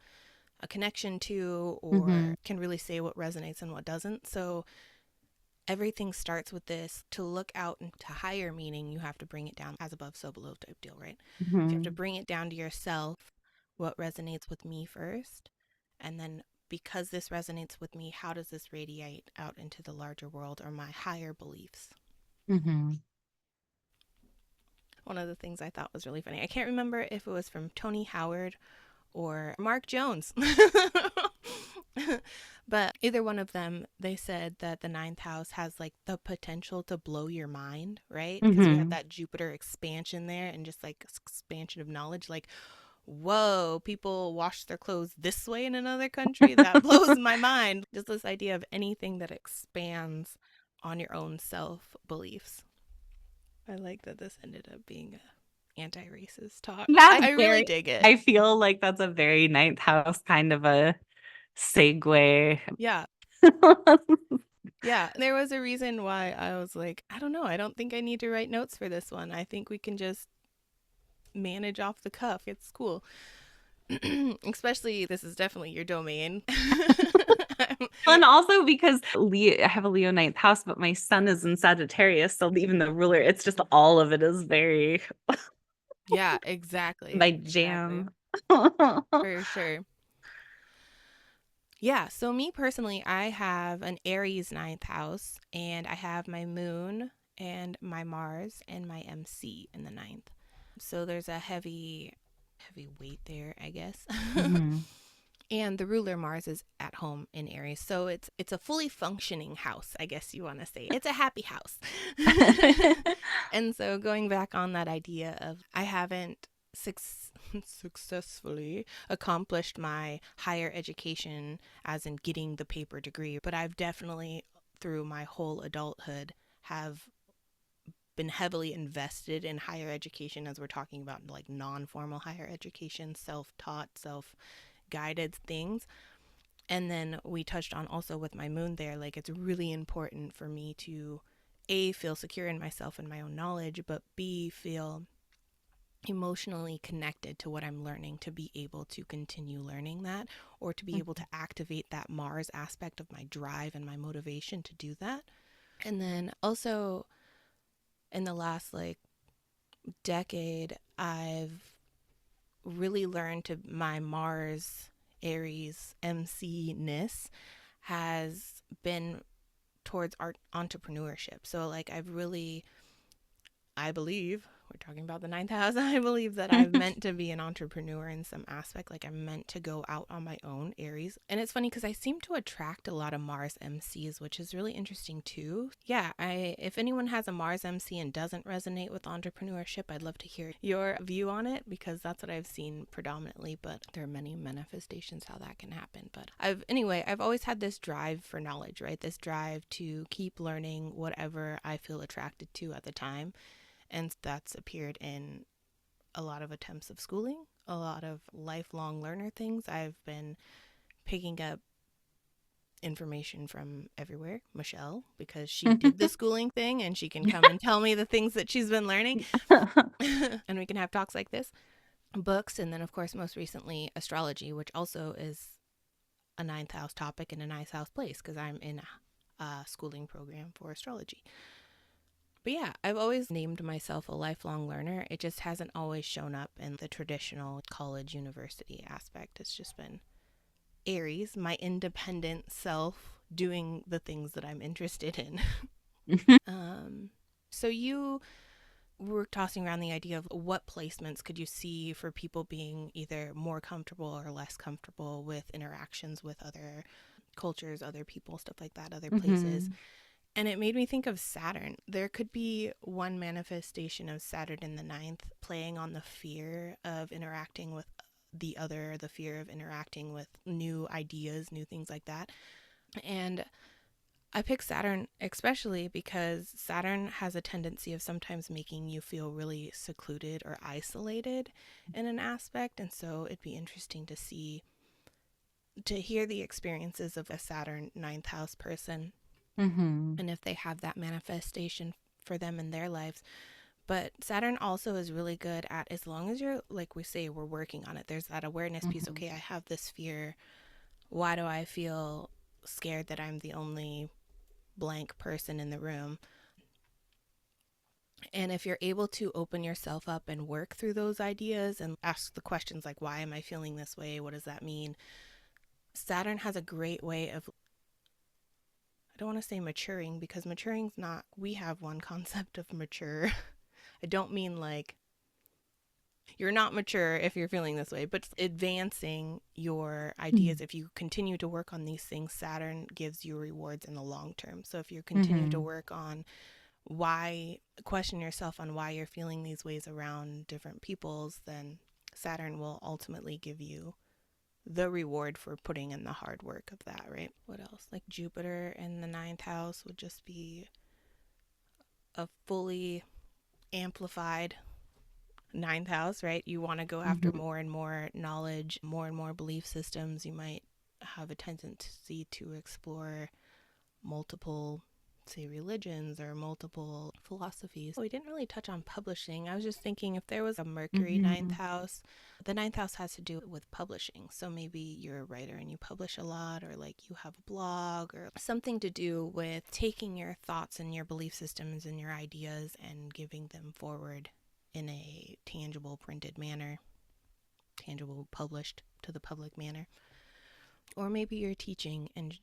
a connection to or Hmm. can really say what resonates and what doesn't. So everything starts with this. To look out into higher meaning, you have to bring it down, as above, so below type deal, right? So you have to Hmm. bring it down to yourself. What resonates with me first? And then, because this resonates with me, how does this radiate out into the larger world or my higher beliefs? Hmm. One of the things I thought was really funny, I can't remember if it was from Tony Howard or Mark Jones. But either one of them, they said that the ninth house has like the potential to blow your mind, right? Because we have Hmm. that Jupiter expansion there and just like expansion of knowledge. Like, whoa, people wash their clothes this way in another country? That blows my mind. Just this idea of anything that expands on your own self beliefs. I like that this ended up being a anti-racist talk. That's I really very, dig it. I feel like that's a very ninth house kind of a segue. Yeah. Yeah, there was a reason why I was like, I don't know, I don't think I need to write notes for this one. I think we can just manage off the cuff. It's cool. Especially, this is definitely your domain. And also because I have a Leo ninth house, but my sun is in Sagittarius. So even the ruler, it's just all of it is very Yeah, exactly. my Exactly. jam. For sure. Yeah, so me personally, I have an Aries ninth house, and I have my moon and my Mars and my MC in the ninth. So there's a heavy weight there, I guess. Hmm. And the ruler Mars is at home in Aries. So it's a fully functioning house, I guess you want to say. It's a happy house. And so, going back on that idea of, I haven't successfully accomplished my higher education, as in getting the paper degree, but I've definitely, through my whole adulthood, have been heavily invested in higher education, as we're talking about like non-formal higher education, self-taught, self-guided things. And then we touched on also with my moon there, like, it's really important for me to A, feel secure in myself and my own knowledge, but B, feel emotionally connected to what I'm learning, to be able to continue learning that, or to be able to activate that Mars aspect of my drive and my motivation to do that. And then also, in the last like decade, I've really learned to my Mars Aries MC-ness has been towards art entrepreneurship. So like I believe we're talking about the ninth house. I believe that I've meant to be an entrepreneur in some aspect. Like I'm meant to go out on my own, Aries. And it's funny because I seem to attract a lot of Mars MCs, which is really interesting too. Yeah, if anyone has a Mars MC and doesn't resonate with entrepreneurship, I'd love to hear your view on it because that's what I've seen predominantly. But there are many manifestations how that can happen. But I've always had this drive for knowledge, right? This drive to keep learning whatever I feel attracted to at the time. And that's appeared in a lot of attempts of schooling, a lot of lifelong learner things. I've been picking up information from everywhere. Michelle, because she did the schooling thing and she can come and tell me the things that she's been learning. And we can have talks like this. Books, and then, of course, most recently, astrology, which also is a ninth house topic and a ninth house place because I'm in a schooling program for astrology. But yeah, I've always named myself a lifelong learner. It just hasn't always shown up in the traditional college university aspect. It's just been Aries, my independent self, doing the things that I'm interested in. So you were tossing around the idea of what placements could you see for people being either more comfortable or less comfortable with interactions with other cultures, other people, stuff like that, other places. And it made me think of Saturn. There could be one manifestation of Saturn in the ninth playing on the fear of interacting with the other, the fear of interacting with new ideas, new things like that. And I pick Saturn especially because Saturn has a tendency of sometimes making you feel really secluded or isolated in an aspect. And so it'd be interesting to hear the experiences of a Saturn ninth house person and if they have that manifestation for them in their lives. But Saturn also is really good at, as long as you're, like we say, we're working on it, there's that awareness piece. Okay, I have this fear. Why do I feel scared that I'm the only blank person in the room? And if you're able to open yourself up and work through those ideas and ask the questions like, why am I feeling this way? What does that mean? Saturn has a great way of, I don't want to say maturing because maturing's not, we have one concept of mature. I don't mean like you're not mature if you're feeling this way, but advancing your ideas. If you continue to work on these things, Saturn gives you rewards in the long term. So if you continue to work on question yourself on why you're feeling these ways around different peoples, then Saturn will ultimately give you the reward for putting in the hard work of that, right? What else? Like Jupiter in the ninth house would just be a fully amplified ninth house, right? You want to go after more and more knowledge, more and more belief systems. You might have a tendency to explore multiple, say, religions or multiple philosophies. We didn't really touch on publishing. I was just thinking if there was a Mercury ninth house, the ninth house has to do with publishing. So maybe you're a writer and you publish a lot, or like you have a blog or something to do with taking your thoughts and your belief systems and your ideas and giving them forward in a tangible printed manner, tangible published to the public manner. Or maybe you're teaching and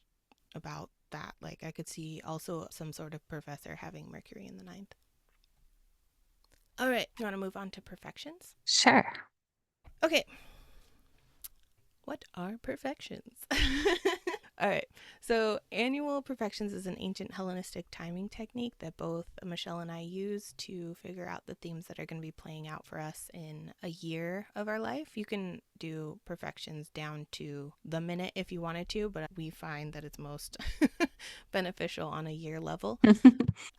about that. Like I could see also some sort of professor having Mercury in the ninth. All right, you want to move on to perfections? Sure. Okay. What are perfections? All right. So, annual perfections is an ancient Hellenistic timing technique that both Michelle and I use to figure out the themes that are going to be playing out for us in a year of our life. You can do perfections down to the minute if you wanted to, but we find that it's most beneficial on a year level.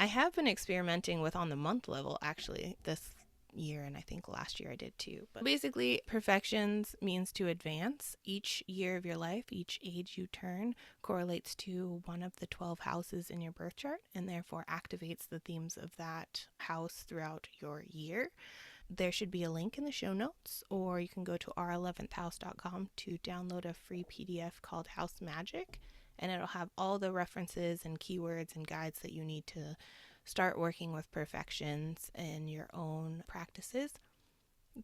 I have been experimenting with on the month level actually this year, and I think last year I did too. But basically, perfections means to advance. Each year of your life, each age you turn, correlates to one of the 12 houses in your birth chart and therefore activates the themes of that house throughout your year. There should be a link in the show notes, or you can go to our11thhouse.com to download a free PDF called House Magic, and it'll have all the references and keywords and guides that you need to start working with perfections in your own practices.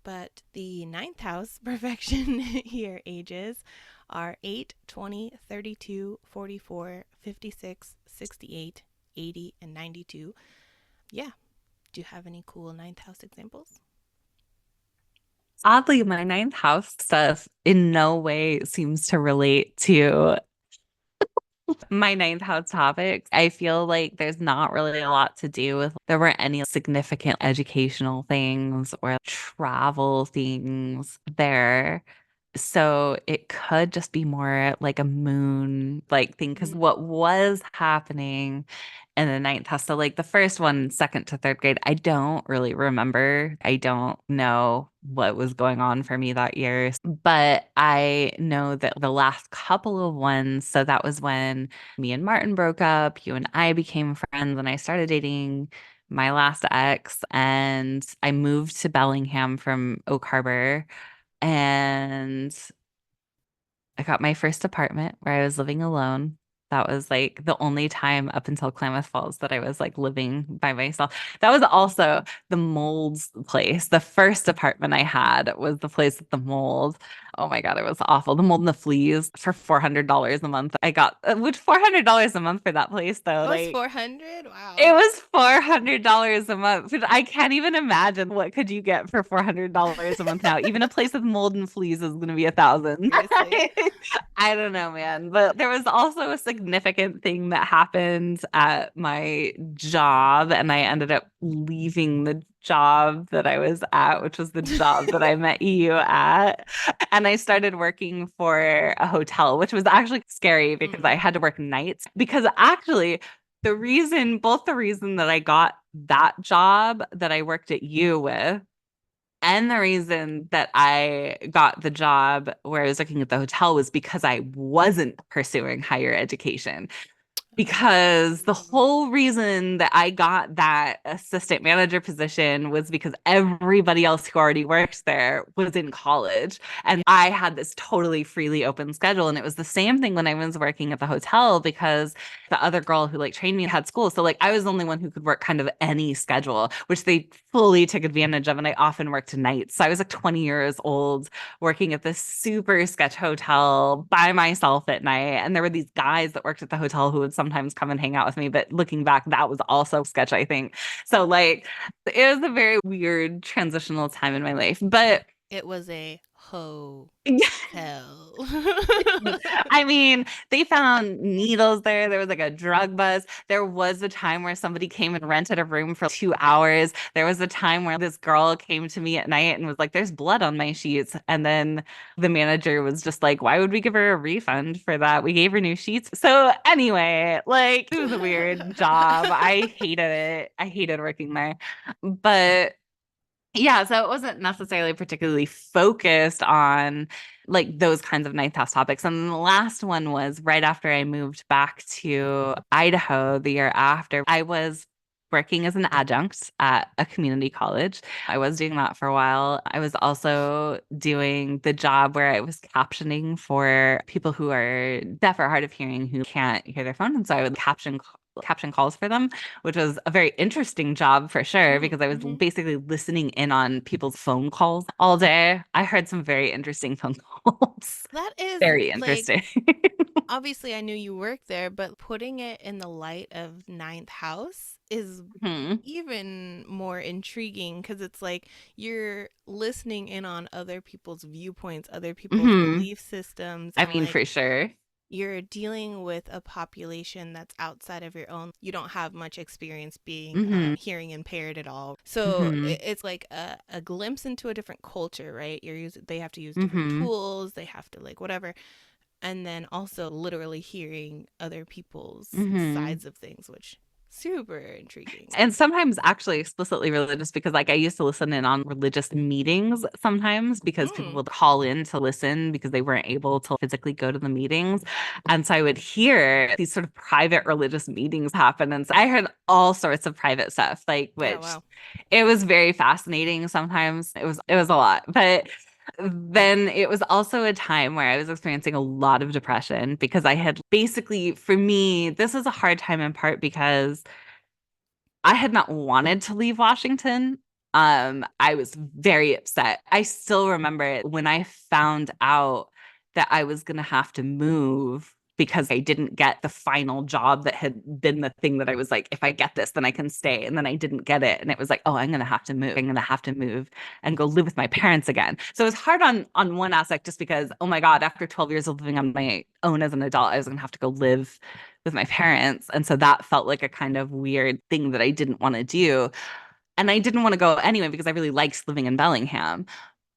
But the ninth house perfection year ages are 8, 20, 32, 44, 56, 68, 80, and 92. Yeah. Do you have any cool ninth house examples? Oddly, my ninth house stuff in no way seems to relate to my ninth house topics. I feel like there's not really a lot to do with there weren't any significant educational things or travel things there. So it could just be more like a moon like thing because Mm, what was happening in the ninth house. So like the first one, second to third grade, I don't really remember. I don't know what was going on for me that year. But I know that the last couple of ones, so that was when me and Martin broke up, you and I became friends, and I started dating my last ex, and I moved to Bellingham from Oak Harbor. And I got my first apartment where I was living alone. That was like the only time up until Klamath Falls that I was like living by myself. That was also the mold's place. The first apartment I had was the place with the mold. Oh my God, it was awful. The mold and the fleas for $400 a month. I got, which $400 a month for that place though. it was Like 400. it Wow. was $400 a month. Which I can't even imagine what could you get for $400 a month now. Even a place with mold and fleas is going to be 1,000. Seriously. I don't know, man. But there was also a significant thing that happened at my job, and I ended up leaving the job that I was at, which was the job that I met you at. And I started working for a hotel, which was actually scary because I Mm. had to work nights. Because actually, both the reason that I got that job that I worked at you with, and the reason that I got the job where I was working at the hotel was because I wasn't pursuing higher education because the Oh. whole reason that I got that assistant manager position was because everybody else who already worked there was in college. And I had this totally freely open schedule. And it was the same thing when I was working at the hotel because the other girl who like trained me had school. So like I was the only one who could work kind of any schedule, which they fully took advantage of. And I often worked nights. So I was like 20 years old working at this super sketch hotel by myself at night. And there were these guys that worked at the hotel who would sometimes come and hang out with me. But looking back, that was also sketch, I think. So, like, it was a very weird transitional time in my life. But It was a hotel. I mean, they found needles there. There was like a drug buzz. There was a time where somebody came and rented a room for 2 hours. There was a time where this girl came to me at night and was like, "There's blood on my sheets." And then the manager was just like, "Why would we give her a refund for that? We gave her new sheets." So, anyway, like, it was a weird job. I hated it. I hated working there. But yeah, so it wasn't necessarily particularly focused on like those kinds of ninth house topics. And the last one was right after I moved back to Idaho the year after. I was working as an adjunct at a community college. I was doing that for a while. I was also doing the job where I was captioning for people who are deaf or hard of hearing who can't hear their phone. And so I would caption calls for them, which was a very interesting job for sure Mm, because I was hmm. basically listening in on people's phone calls all day. I heard some very interesting phone calls. That is Very like, interesting. obviously I knew you worked there, but putting it in the light of ninth house is hmm even more intriguing because it's like you're listening in on other people's viewpoints, other people's hmm belief systems, I and mean, like for sure. you're dealing with a population that's outside of your own. You don't have much experience being hmm hearing impaired at all. So hmm it's like a glimpse into a different culture, right? They have to use different hmm tools, they have to like whatever. And then also literally hearing other people's hmm sides of things, which super intriguing. And sometimes actually explicitly religious because like I used to listen in on religious meetings sometimes because people Mm. would call in to listen because they weren't able to physically go to the meetings. And so I would hear these sort of private religious meetings happen. And so I heard all sorts of private stuff, like Oh which wow. it was very fascinating sometimes. It was a lot. But then it was also a time where I was experiencing a lot of depression because I had basically, for me, this is a hard time in part because I had not wanted to leave Washington. I was very upset. I still remember it when I found out that I was going to have to move because I didn't get the final job that had been the thing that I was like, if I get this, then I can stay. And then I didn't get it. And it was like, oh, I'm going to have to move. I'm going to have to move and go live with my parents again. So it was hard on one aspect just because, oh my God, after 12 years of living on my own as an adult, I was going to have to go live with my parents. And so that felt like a kind of weird thing that I didn't want to do. And I didn't want to go anyway because I really liked living in Bellingham.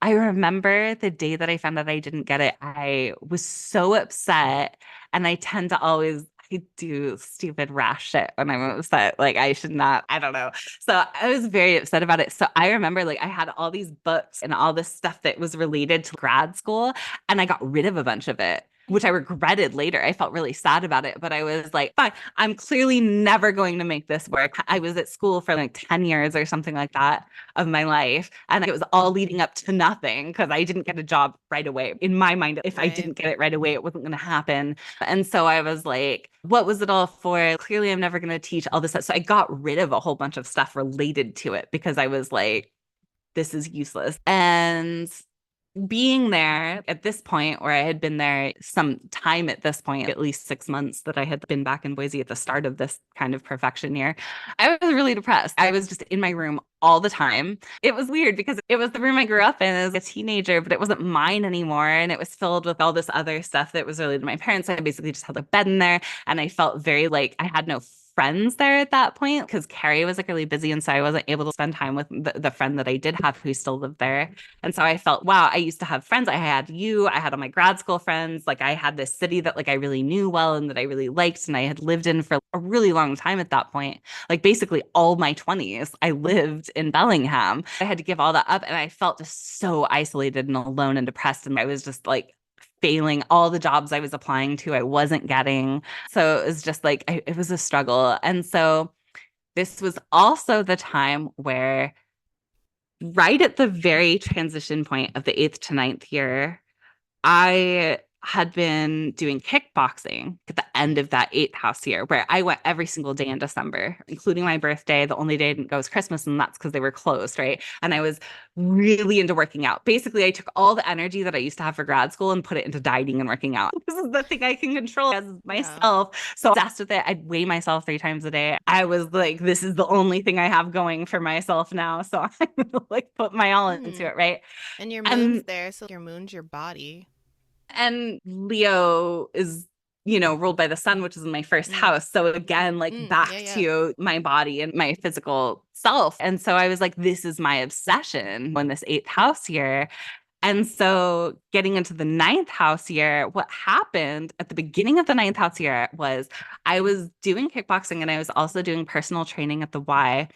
I remember the day that I found out I didn't get it, I was so upset. And I tend to always I do stupid rash shit when I'm upset. Like I should not, I don't know. So I was very upset about it. So I remember like I had all these books and all this stuff that was related to grad school, and I got rid of a bunch of it, which I regretted later. I felt really sad about it, but I was like, fine, I'm clearly never going to make this work. I was at school for like 10 years or something like that of my life. And it was all leading up to nothing because I didn't get a job right away. In my mind, if I Right. didn't get it right away, it wasn't going to happen. And so I was like, what was it all for? Clearly, I'm never going to teach all this stuff. So I got rid of a whole bunch of stuff related to it because I was like, this is useless. And being there at this point, where I had been there some time at this point, at least 6 months that I had been back in Boise at the start of this kind of perfection year, I was really depressed. I was just in my room all the time. It was weird because it was the room I grew up in as a teenager, but it wasn't mine anymore. And it was filled with all this other stuff that was related to my parents. I basically just had a bed in there. And I felt very like I had no friends there at that point because Carrie was like really busy. And so I wasn't able to spend time with the friend that I did have who still lived there. And so I felt, wow, I used to have friends. I had you, I had all my grad school friends. Like I had this city that like I really knew well and that I really liked and I had lived in for a really long time at that point. Like basically all my 20s, I lived in Bellingham. I had to give all that up and I felt just so isolated and alone and depressed. And I was just like failing all the jobs I was applying to, I wasn't getting. So it was just like, it was a struggle. And so this was also the time where right at the very transition point of the eighth to ninth year, I had been doing kickboxing at the end of that eighth house year, where I went every single day in December, including my birthday. The only day I didn't go was Christmas, and that's because they were closed, right? And I was really into working out. Basically, I took all the energy that I used to have for grad school and put it into dieting and working out. This is the thing I can control as Yeah. myself. So obsessed with it. I'd weigh myself 3 times a day. I was like, this is the only thing I have going for myself now. So I'm gonna like put my all into Hmm. it, right? And your moon's And there, so your moon's your body. and Leo is, ruled by the sun, which is in my first Mm. house. So again, like Yeah, back yeah. to my body and my physical self. And so I was like, this is my obsession when this eighth house year. And so getting into the ninth house year, what happened at the beginning of the ninth house year was I was doing kickboxing and I was also doing personal training at the Y.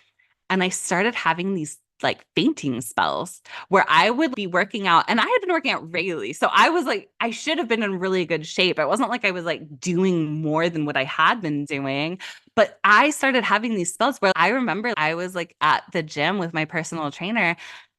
And I started having these like fainting spells where I would be working out and I had been working out regularly. So I was like, I should have been in really good shape. It wasn't like I was like doing more than what I had been doing, but I started having these spells where I remember I was like at the gym with my personal trainer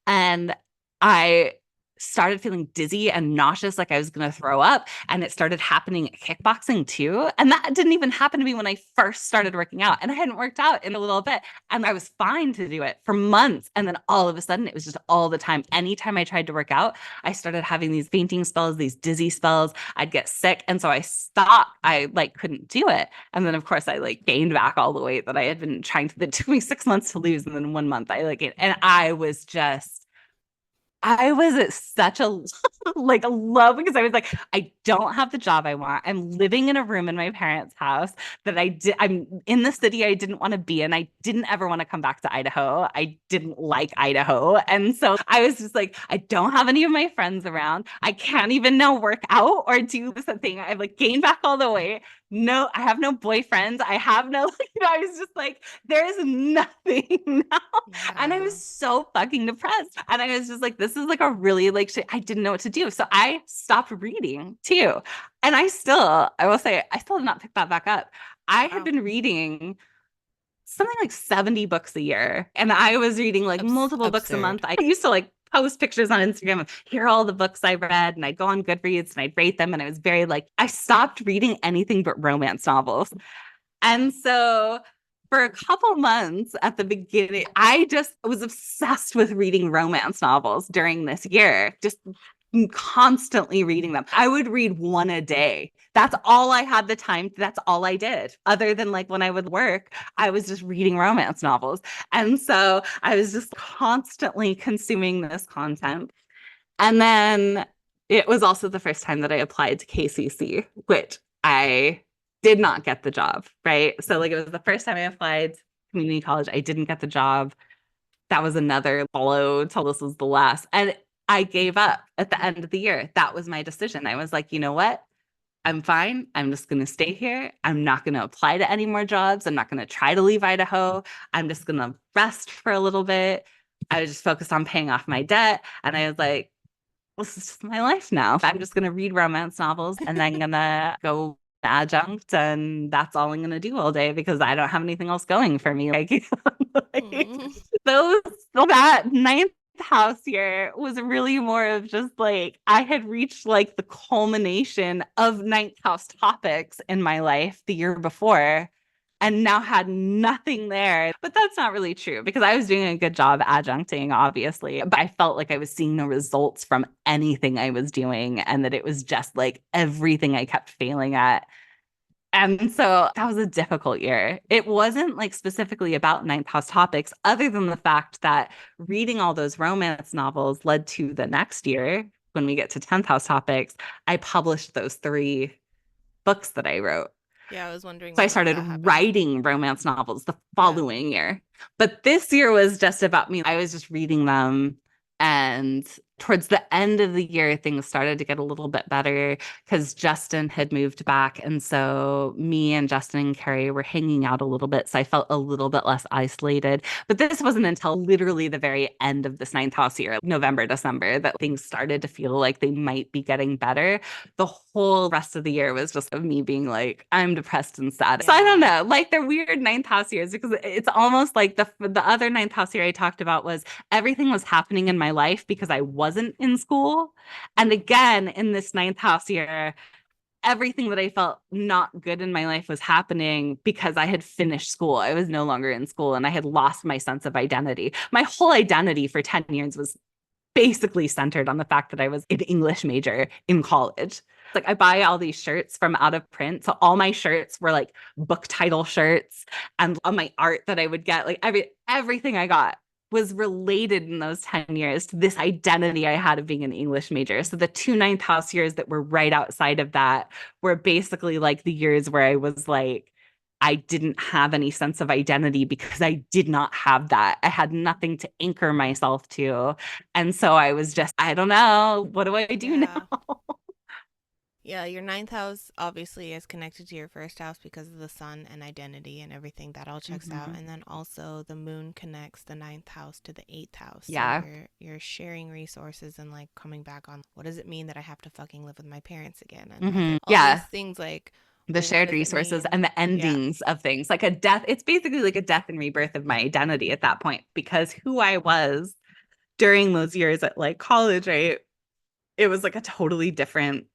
and I started feeling dizzy and nauseous, like I was going to throw up. And it started happening at kickboxing too. And that didn't even happen to me when I first started working out. And I hadn't worked out in a little bit. And I was fine to do it for months. And then all of a sudden, it was just all the time. Anytime I tried to work out, I started having these fainting spells, these dizzy spells. I'd get sick. And so I stopped. I like couldn't do it. And then, of course, I like gained back all the weight that I had been trying to, that took me 6 months to lose. And then 1 month, I like it. And I was at such a like a low because I was like, I don't have the job I want. I'm living in a room in my parents' house that I'm in the city I didn't want to be in. I didn't ever want to come back to Idaho. I didn't like Idaho. And so I was just like, I don't have any of my friends around. I can't even now work out or do this thing. I've like gained back all the weight. No, I have no boyfriends. I have no, I was just like, there is nothing now. And I was Yeah. so fucking depressed. And I was just like, this is like a really like shit. I didn't know what to do. So I stopped reading too. And I will say, I still have not picked that back up. I had Wow. been reading something like 70 books a year. And I was reading like multiple books a month. Absurd. I used to like post pictures on Instagram of here are all the books I read, and I'd go on Goodreads and I'd rate them. And I was very like, I stopped reading anything but romance novels. And so for a couple months at the beginning, I just was obsessed with reading romance novels during this year. Just constantly reading them. I would read one a day. That's all I had the time. That's all I did. Other than like when I would work, I was just reading romance novels. And so I was just constantly consuming this content. And then it was also the first time that I applied to KCC, which I did not get the job, right? So like it was the first time I applied to community college. I didn't get the job. That was another blow till this was the last. And I gave up at the end of the year. That was my decision. I was like, you know what? I'm fine. I'm just going to stay here. I'm not going to apply to any more jobs. I'm not going to try to leave Idaho. I'm just going to rest for a little bit. I was just focused on paying off my debt. And I was like, this is just my life now. I'm just going to read romance novels and then going to go adjunct. And that's all I'm going to do all day because I don't have anything else going for me. Like Mm. those, that ninth house year was really more of just like I had reached like the culmination of ninth house topics in my life the year before and now had nothing there. But that's not really true because I was doing a good job adjuncting, obviously, but I felt like I was seeing no results from anything I was doing and that it was just like everything I kept failing at. And so that was a difficult year. It wasn't like specifically about ninth house topics, other than the fact that reading all those romance novels led to the next year, when we get to 10th house topics, I published those 3 books that I wrote. Yeah, I was wondering So I when started that happened. writing romance novels the Yeah. following year. But this year was just about me. I was just reading them. And towards the end of the year, things started to get a little bit better because Justin had moved back. And so me and Justin and Carrie were hanging out a little bit. So I felt a little bit less isolated. But this wasn't until literally the very end of this ninth house year, November, December, that things started to feel like they might be getting better. The whole rest of the year was just of me being like, I'm depressed and sad. So I don't Yeah. know, like they're weird ninth house years because it's almost like the other ninth house year I talked about was everything was happening in my life because I wasn't in school. And again, in this ninth house year, everything that I felt not good in my life was happening because I had finished school. I was no longer in school and I had lost my sense of identity. My whole identity for 10 years was basically centered on the fact that I was an English major in college. Like I buy all these shirts from out of print. So all my shirts were like book title shirts and all my art that I would get, like everything I got was related in those 10 years to this identity I had of being an English major. So the 2 ninth house years that were right outside of that were basically like the years where I was like, I didn't have any sense of identity because I did not have that. I had nothing to anchor myself to. And so I was just, I don't know, what do I do Yeah. now? Yeah, your ninth house obviously is connected to your first house because of the sun and identity and everything that all checks out. Mhm. And then also the moon connects the ninth house to the eighth house. So Yeah. you're sharing resources and like coming back on what does it mean that I have to fucking live with my parents again and all these Yeah. things like, The well, what shared does it resources mean? and the Yeah. endings of things like a death. It's basically like a death and rebirth of my identity at that point because who I was during those years at like college, right? It was like a totally different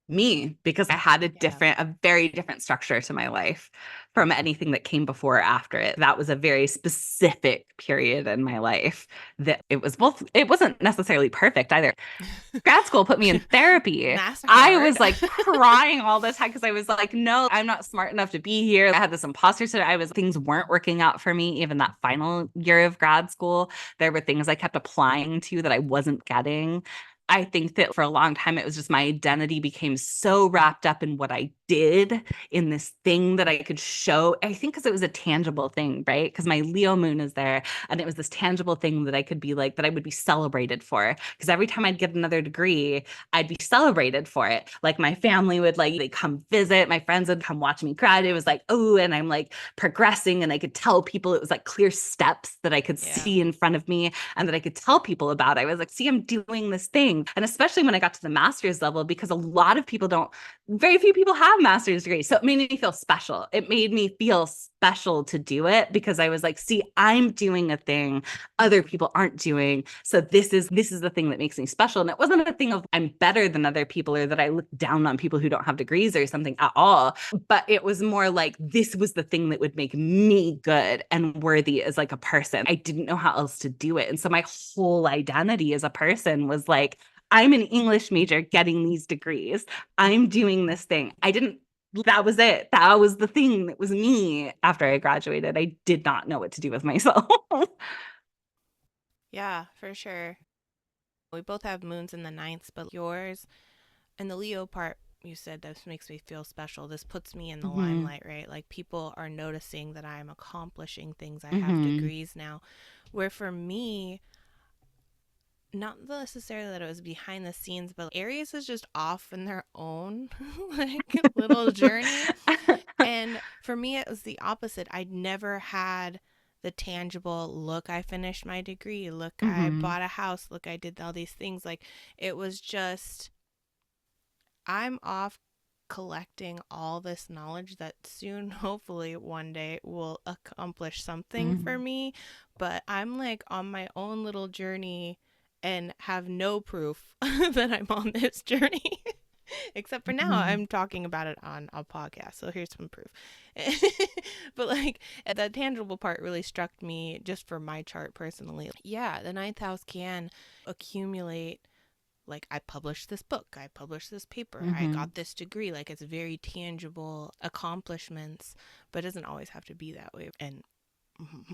me because I had Yeah. a very different structure to my life from anything that came before or after it. That was a very specific period in my life that it was both, it wasn't necessarily perfect either. Grad school put me in therapy. I MasterCard. was like crying all the time because I was like, no, I'm not smart enough to be here. I had this imposter syndrome. Things weren't working out for me. Even that final year of grad school, there were things I kept applying to that I wasn't getting. I think that for a long time, it was just my identity became so wrapped up in what I did in this thing that I could show. I think because it was a tangible thing, right? Because my Leo moon is there and it was this tangible thing that I could be like, that I would be celebrated for. Because every time I'd get another degree, I'd be celebrated for it. Like my family would like, they come visit, my friends would come watch me grad. It was like, oh, and I'm like progressing and I could tell people it was like clear steps that I could Yeah. see in front of me and that I could tell people about. I was like, see, I'm doing this thing. And especially when I got to the master's level, because a lot of people don't, very few people have master's degrees. So it made me feel special. It made me feel special to do it because I was like, see, I'm doing a thing other people aren't doing. So this is the thing that makes me special. And it wasn't a thing of I'm better than other people or that I look down on people who don't have degrees or something at all. But it was more like this was the thing that would make me good and worthy as like a person. I didn't know how else to do it. And so my whole identity as a person was like, I'm an English major getting these degrees. I'm doing this thing. I didn't, that was it. That was the thing that was me after I graduated. I did not know what to do with myself. Yeah, for sure. We both have moons in the ninth, but yours and the Leo part, you said this makes me feel special. This puts me in the Hmm. limelight, right? Like people are noticing that I'm accomplishing things. I have Hmm. degrees now. Where for me, not necessarily that it was behind the scenes, but Aries is just off in their own like little journey. And for me, it was the opposite. I'd never had the tangible look, I finished my degree, look, I Hmm. bought a house, look, I did all these things. Like it was just, I'm off collecting all this knowledge that soon, hopefully, one day will accomplish something for Hmm. me. But I'm like on my own little journey and have no proof that I'm on this journey. Except for now, Hmm. I'm talking about it on a podcast. So here's some proof. But like the tangible part really struck me just for my chart personally. Yeah, the ninth house can accumulate, like I published this book, I published this paper, I Hmm. got this degree. Like it's very tangible accomplishments, but it doesn't always have to be that way. And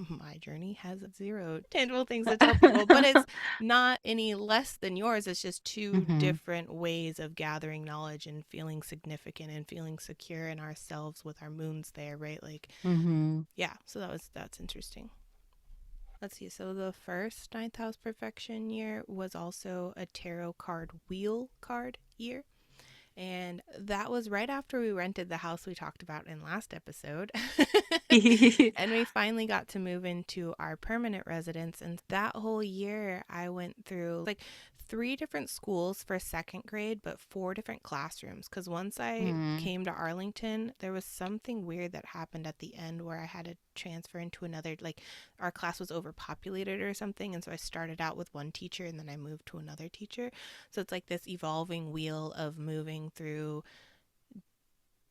my journey has zero tangible things to tell people, but it's not any less than yours. It's just two Hmm. different ways of gathering knowledge and feeling significant and feeling secure in ourselves with our moons there, right? Like, Hmm. yeah, so that's interesting. Let's see. So the first ninth house perfection year was also a tarot card wheel card year. And that was right after we rented the house we talked about in last episode. And we finally got to move into our permanent residence. And that whole year, I went through like 3 different schools for second grade, but 4 different classrooms. Because once I Hmm. came to Arlington, there was something weird that happened at the end where I had to transfer into another, like our class was overpopulated or something. And so I started out with one teacher and then I moved to another teacher. So it's like this evolving wheel of moving through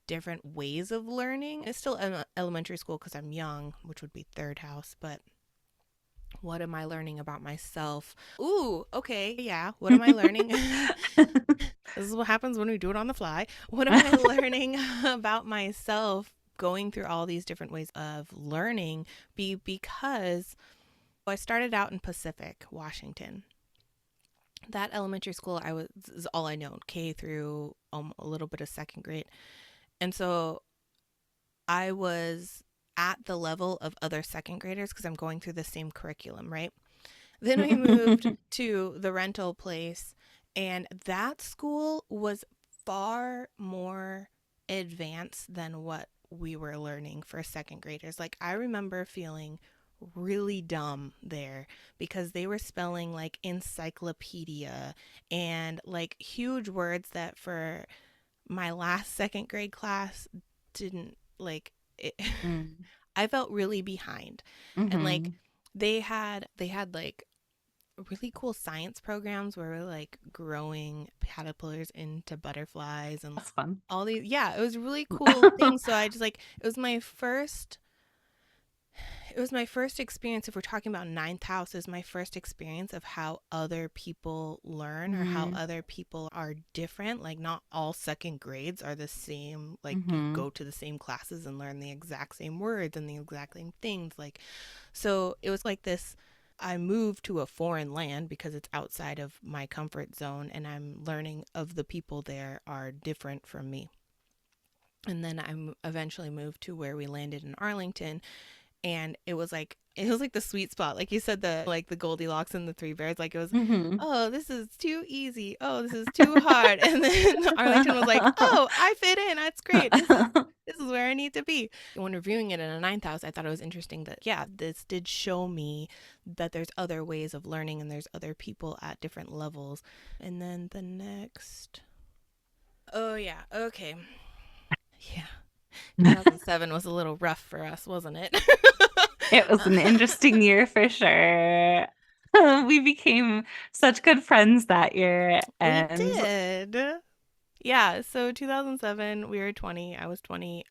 different ways of learning. It's still elementary school because I'm young, which would be third house, but what am I learning about myself? Ooh, okay, yeah. What am I learning? This is what happens when we do it on the fly. What am I learning about myself going through all these different ways of learning? Because I started out in Pacific, Washington. That elementary school I was is all I know, K through a little bit of second grade. And so I was at the level of other second graders because I'm going through the same curriculum, right? Then we moved to the rental place, and that school was far more advanced than what we were learning for second graders. Like, I remember feeling really dumb there because they were spelling like encyclopedia and like huge words that for my last second grade class didn't like it. Hmm. I felt really behind. And like Hmm. they had like really cool science programs where we're like growing caterpillars into butterflies and That's fun. all these, yeah, it was really cool things. So I just like, it was my first experience. If we're talking about ninth house, is my first experience of how other people learn or how Hmm. other people are different. Like not all second grades are the same. Like you Hmm. go to the same classes and learn the exact same words and the exact same things. Like, so it was like this. I moved to a foreign land because it's outside of my comfort zone, and I'm learning of the people there are different from me. And then I eventually moved to where we landed in Arlington, and it was like the sweet spot, like you said, the like the Goldilocks and the Three Bears. Like it was, Hmm. oh, this is too easy, oh, this is too hard. And then Arlington was like, oh, I fit in, that's great, this is where I need to be. When reviewing it in a ninth house, I thought it was interesting that, yeah, this did show me that there's other ways of learning and there's other people at different levels. And then the next, oh yeah, okay, yeah, 2007 was a little rough for us, wasn't it? It was an interesting year for sure. We became such good friends that year. We And did. Yeah, so 2007, we were 20, I was 20.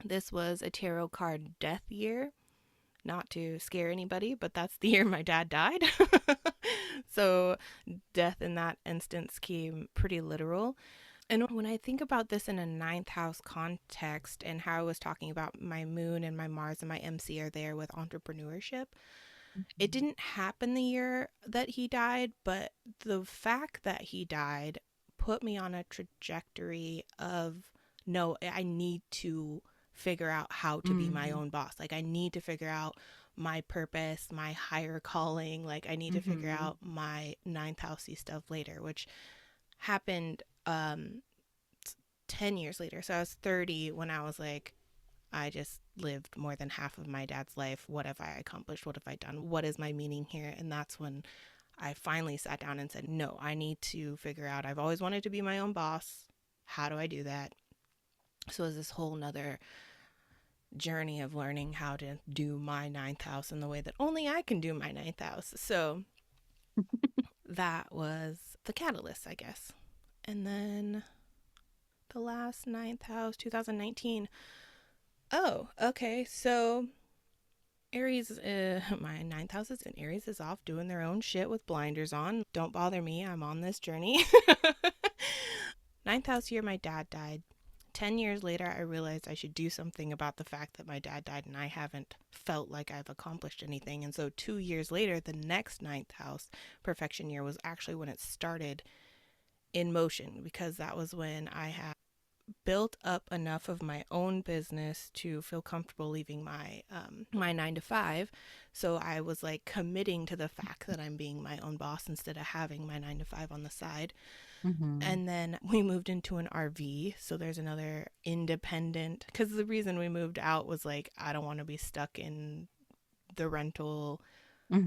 This was a tarot card death year. Not to scare anybody, but that's the year my dad died. So death in that instance came pretty literal. And when I think about this in a ninth house context and how I was talking about my moon and my Mars and my MC are there with entrepreneurship, it didn't happen the year that he died, but the fact that he died put me on a trajectory of no, I need to figure out how to be my Mm-hmm. own boss. Like, I need to figure out my purpose, my higher calling. Like, I need to figure Mm-hmm. out my ninth housey stuff later, which happened 10 years later. So I was 30 when I was like, I just lived more than half of my dad's life. What have I accomplished? What have I done? What is my meaning here? And that's when I finally sat down and said, no, I need to figure out. I've always wanted to be my own boss. How do I do that? So it's this whole nother journey of learning how to do my ninth house in the way that only I can do my ninth house. So that was the catalyst, I guess. And then the last ninth house, 2019. Oh, okay. So Aries, my ninth house is in Aries, is off doing their own shit with blinders on. Don't bother me. I'm on this journey. Ninth house year, my dad died. 10 years later, I realized I should do something about the fact that my dad died and I haven't felt like I've accomplished anything. And so 2 years later, the next ninth house perfection year was actually when it started in motion, because that was when I had built up enough of my own business to feel comfortable leaving my 9 to 5. So I was like committing to the fact that I'm being my own boss instead of having my 9 to 5 on the side. Mm-hmm. And then we moved into an RV. So there's another independent, because the reason we moved out was like, I don't want to be stuck in the rental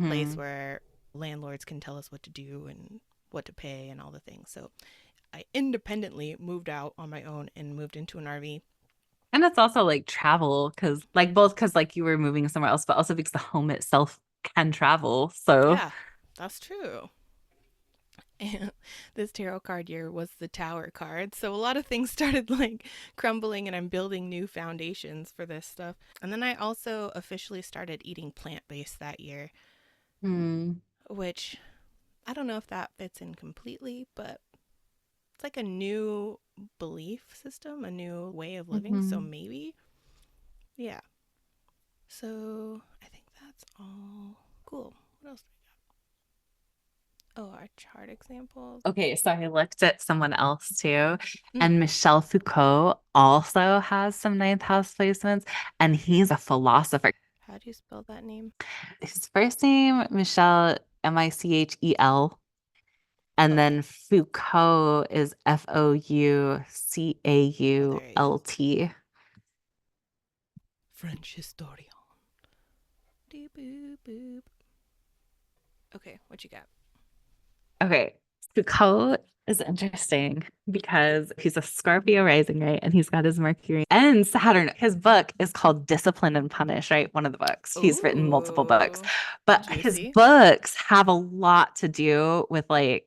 place Mm-hmm. where landlords can tell us what to do and what to pay and all the things. So I independently moved out on my own and moved into an RV. And it's also like travel because like both because like you were moving somewhere else, but also because the home itself can travel. So Yeah, that's true. And this tarot card year was the Tower card. So a lot of things started like crumbling, and I'm building new foundations for this stuff. And then I also officially started eating plant based that year, hmm. which I don't know if that fits in completely, but it's like a new belief system, a new way of living. So Hmm. maybe, yeah. So I think that's all. Cool. What else? Oh, our chart examples. Okay, so I looked at someone else too, Mm, and Michel Foucault also has some ninth house placements, and he's a philosopher. how do you spell that name? His first name, Michel, Michel, and Okay. then Foucault is Oh, Foucault. there he is. French historian. Deep boop boop. Okay, what you got? Okay. Foucault is interesting because he's a Scorpio rising, right? And he's got his Mercury and Saturn. His book is called Discipline and Punish, right? One of the books. He's written multiple books, Ooh, but his juicy. books have a lot to do with like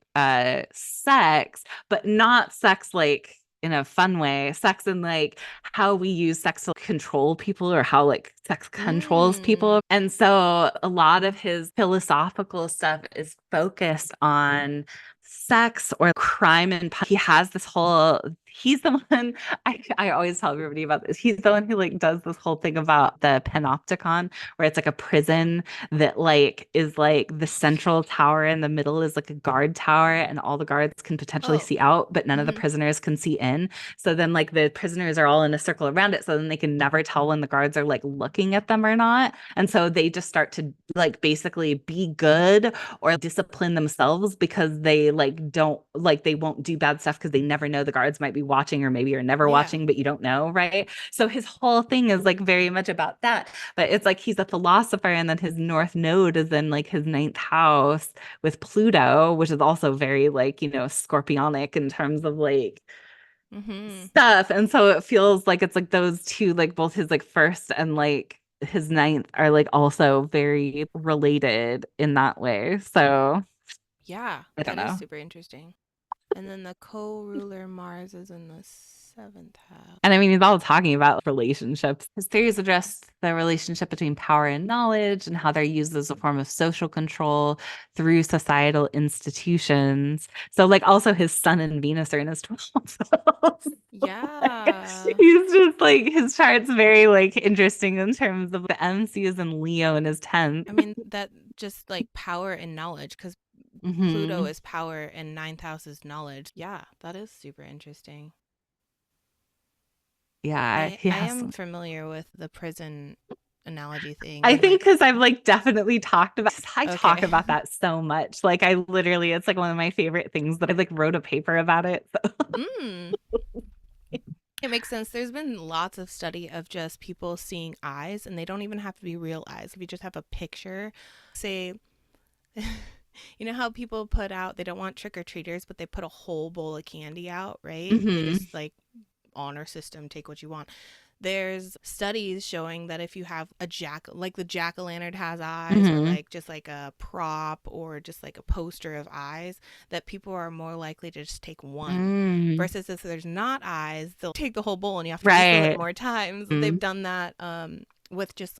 sex, but not sex like in a fun way. Sex in like how we use sex to control people or how like sex controls Mm. people. And so a lot of his philosophical stuff is focused on sex or crime and he has this whole he's the one I always tell everybody about this. He's the one who like does this whole thing about the panopticon where it's like a prison that like is like the central tower in the middle is like a guard tower and all the guards can potentially Oh. see out, but none of the Mm-hmm. prisoners can see in. So then like the prisoners are all in a circle around it. So then they can never tell when the guards are like looking at them or not. And so they just start to like basically be good or discipline themselves because they like don't like they won't do bad stuff because they never know the guards might be watching or maybe are never Yeah. watching, but you don't know, right? So his whole thing is like very much about that. But it's like he's a philosopher, and then his north node is in like his ninth house with Pluto, which is also very like, scorpionic in terms of like Mm-hmm. stuff. And so it feels like it's like those two, like both his like first and like his ninth are like also very related in that way. So Yeah, I don't that is know. super interesting. And then the co-ruler Mars is in the Seventh house. And I mean, he's all talking about relationships. His theories address the relationship between power and knowledge and how they're used as a form of social control through societal institutions. So, like, also his sun and Venus are in his 12th house. Like, Yeah. he's just like, his chart's very, like, interesting in terms of the MC is in Leo in his 10th. I mean, that just like power and knowledge, because Pluto Hmm. is power and ninth house is knowledge. Yeah, that is super interesting. Yeah, he I has am some. familiar with the prison analogy thing I and think like, because I've like definitely talked about I talk okay. about that so much. Like I literally it's like one of my favorite things that I like wrote a paper about it. So. Mm, it makes sense. There's been lots of study of just people seeing eyes, and they don't even have to be real eyes. If you just have a picture, say, you know how people put out, they don't want trick or treaters, but they put a whole bowl of candy out, right? They Hmm. just like honor system, take what you want. There's studies showing that if you have a like the jack o' lantern has eyes, or Hmm. like just like a prop, or just like a poster of eyes, that people are more likely to just take one. Mm. Versus if there's not eyes, they'll take the whole bowl and you have to refill it Right. more times. They've Mm. done that with just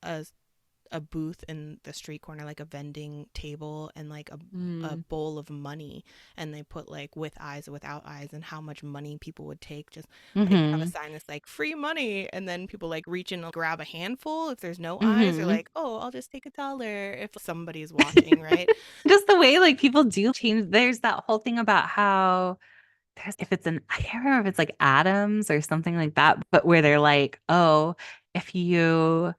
a booth in the street corner, like a vending table, and like a Mm. bowl of money, and they put like with eyes or without eyes, and how much money people would take, just like have a Hmm. sign that's like free money, and then people like reach in and grab a handful if there's no eyes, or Hmm. like, oh, I'll just take $1 if somebody's watching, right? Just the way like people do change. There's that whole thing about how there's if it's an I can't remember if it's like atoms or something like that, but where they're like, oh, if you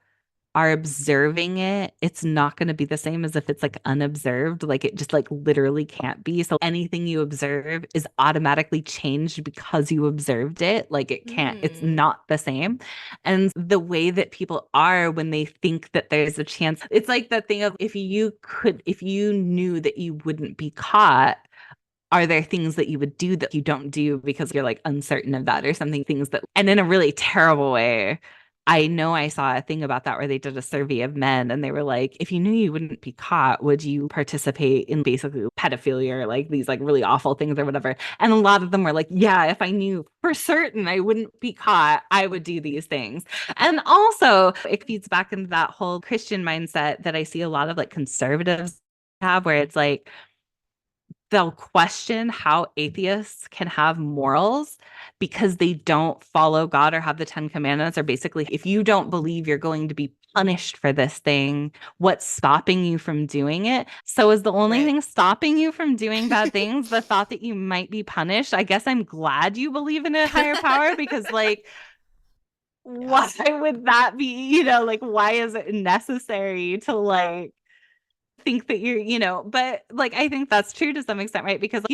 are observing it, it's not going to be the same as if it's like unobserved. Like it just like literally can't be. So anything you observe is automatically changed because you observed it. Like it can't, it's Hmm. not the same. And the way that people are when they think that there's a chance, it's like the thing of if you knew that you wouldn't be caught, are there things that you would do that you don't do because you're like uncertain of that or something, things that, and in a really terrible way. I know I saw a thing about that where they did a survey of men and they were like, if you knew you wouldn't be caught, would you participate in basically pedophilia or like these like really awful things or whatever? And a lot of them were like, yeah, if I knew for certain I wouldn't be caught, I would do these things. And also, it feeds back into that whole Christian mindset that I see a lot of like conservatives have, where it's like, they'll question how atheists can have morals because they don't follow God or have the 10 commandments. Or basically, if you don't believe you're going to be punished for this thing, what's stopping you from doing it? So, is the only Right. thing stopping you from doing bad things the thought that you might be punished? I guess I'm glad you believe in a higher power because, like, Yeah. why would that be? Like, why is it necessary to, like, think that but like I think that's true to some extent, right? Because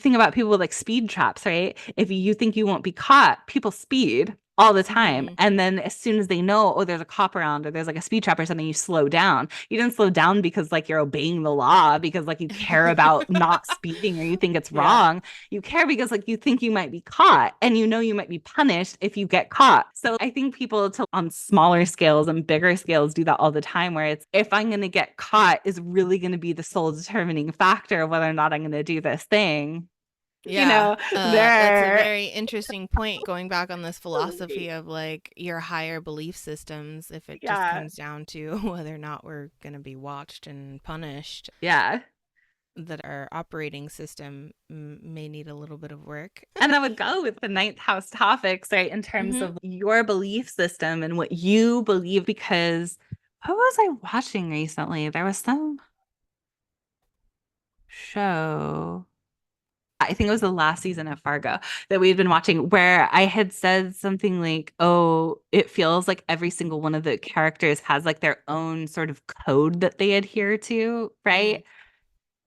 think about people with like speed traps, right? If you think you won't be caught, people speed all the time. Hmm. And then as soon as they know, oh, there's a cop around or there's like a speed trap or something, you slow down. You didn't slow down because like you're obeying the law, because like you care about not speeding or you think it's Yeah. wrong. You care because like you think you might be caught and you might be punished if you get caught. So I think people on smaller scales and bigger scales do that all the time, where it's if I'm going to get caught is really going to be the sole determining factor of whether or not I'm going to do this thing. you Yeah, know, that's a there, very interesting point. Going back on this philosophy of like your higher belief systems, if it just yeah, comes down to whether or not we're going to be watched and punished, yeah. that our operating system may need a little bit of work. And that would go with the ninth house topics, right? In terms Hmm. of your belief system and what you believe. Because what was I watching recently? There was some show. I think it was the last season of Fargo that we had been watching, where I had said something like, oh, it feels like every single one of the characters has like their own sort of code that they adhere to, Mm. right?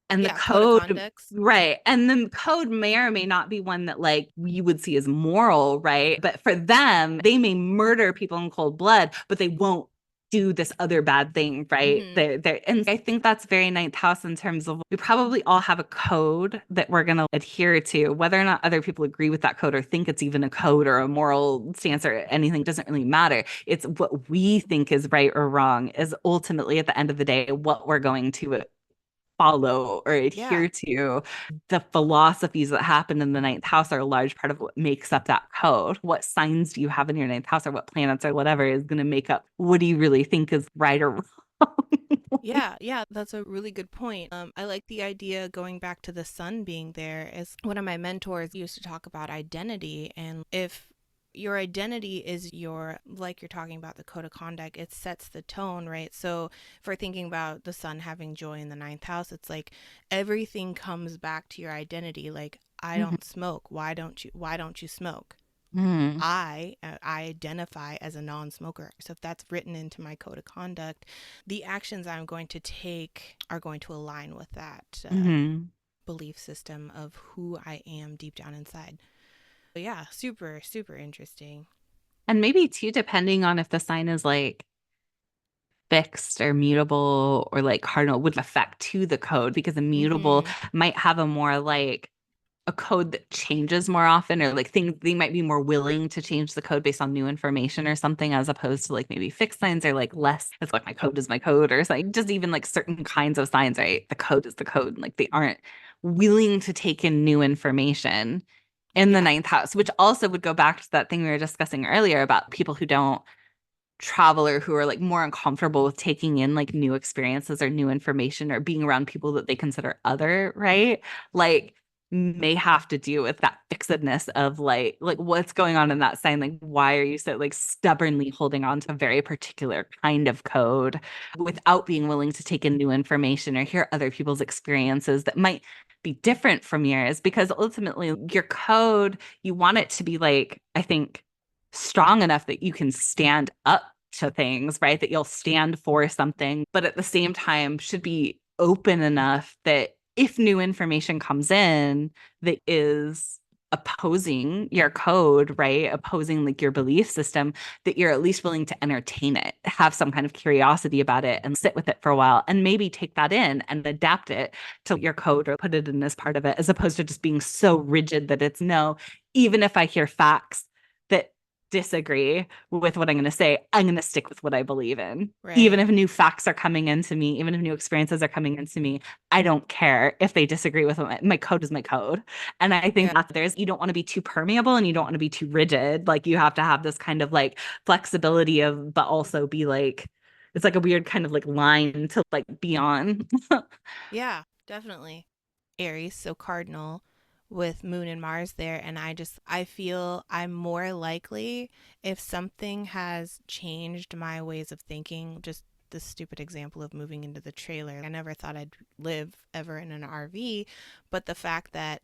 And the Yeah, code of code, conducts. right? And the code may or may not be one that like you would see as moral, right? But for them, they may murder people in cold blood, but they won't do this other bad thing, right? Hmm. And I think that's very ninth house in terms of we probably all have a code that we're going to adhere to. Whether or not other people agree with that code or think it's even a code or a moral stance or anything doesn't really matter. It's what we think is right or wrong is ultimately at the end of the day what we're going to follow or Yeah. adhere to. The philosophies that happen in the ninth house are a large part of what makes up that code. What signs do you have in your ninth house, or what planets or whatever is going to make up what do you really think is right or wrong? Yeah, yeah, that's a really good point. I like the idea going back to the sun being there. As one of my mentors used to talk about identity, and if your identity is your, like you're talking about the code of conduct, it sets the tone, right? So if we're thinking about the sun having joy in the ninth house, it's like everything comes back to your identity. Like, I Mhm. don't smoke. Why don't you smoke? Mhm. I identify as a non-smoker. So if that's written into my code of conduct, the actions I'm going to take are going to align with that Mhm. belief system of who I am deep down inside. So yeah, super super interesting. And maybe too, depending on if the sign is like fixed or mutable or like cardinal would affect to the code, because a mutable Mhm. might have a more like a code that changes more often, or like things they might be more willing to change the code based on new information or something, as opposed to like maybe fixed signs are like less, it's like my code is my code, or something. Just even like certain kinds of signs, right? The code is the code. Like they aren't willing to take in new information in the Yeah. ninth house, which also would go back to that thing we were discussing earlier about people who don't traveler who are like more uncomfortable with taking in like new experiences or new information or being around people that they consider other, right? Like may have to do with that fixedness of like what's going on in that sign. Like why are you so like stubbornly holding on to a very particular kind of code without being willing to take in new information or hear other people's experiences that might be different from yours? Because ultimately your code, you want it to be like, I think, strong enough that you can stand up to things, right? That you'll stand for something, but at the same time should be open enough that if new information comes in that is opposing your code, right? Opposing like your belief system, that you're at least willing to entertain it, have some kind of curiosity about it and sit with it for a while and maybe take that in and adapt it to your code or put it in as part of it, as opposed to just being so rigid that it's no, even if I hear facts that disagree with what I'm going to say, I'm going to stick with what I believe in. Even Right. if new facts are coming into me, even if new experiences are coming into me, I don't care if they disagree with my code is my code. And I think Yeah. that you don't want to be too permeable and you don't want to be too rigid. Like you have to have this kind of like flexibility of, but also be like, it's like a weird kind of like line to like be on. Yeah, definitely. Aries, so cardinal with Moon and Mars there. And I feel I'm more likely if something has changed my ways of thinking, just the stupid example of moving into the trailer. I never thought I'd live ever in an RV, but the fact that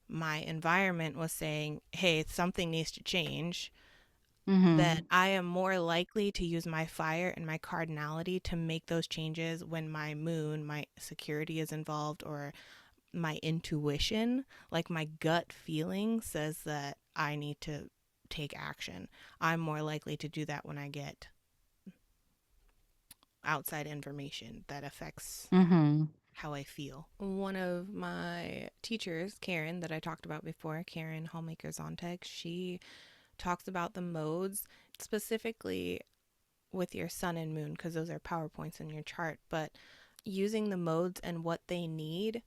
my environment was saying, hey, something needs to change, that Mm-hmm. I am more likely to use my fire and my cardinality to make those changes when my moon, my security is involved, or my intuition, like my gut feeling says that I need to take action. I'm more likely to do that when I get outside information that affects Mm-hmm. how I feel. One of my teachers, Karen, that I talked about before, Karen Hallmaker Zontag, she talks about the modes specifically with your sun and moon because those are PowerPoints in your chart, but using the modes and what they need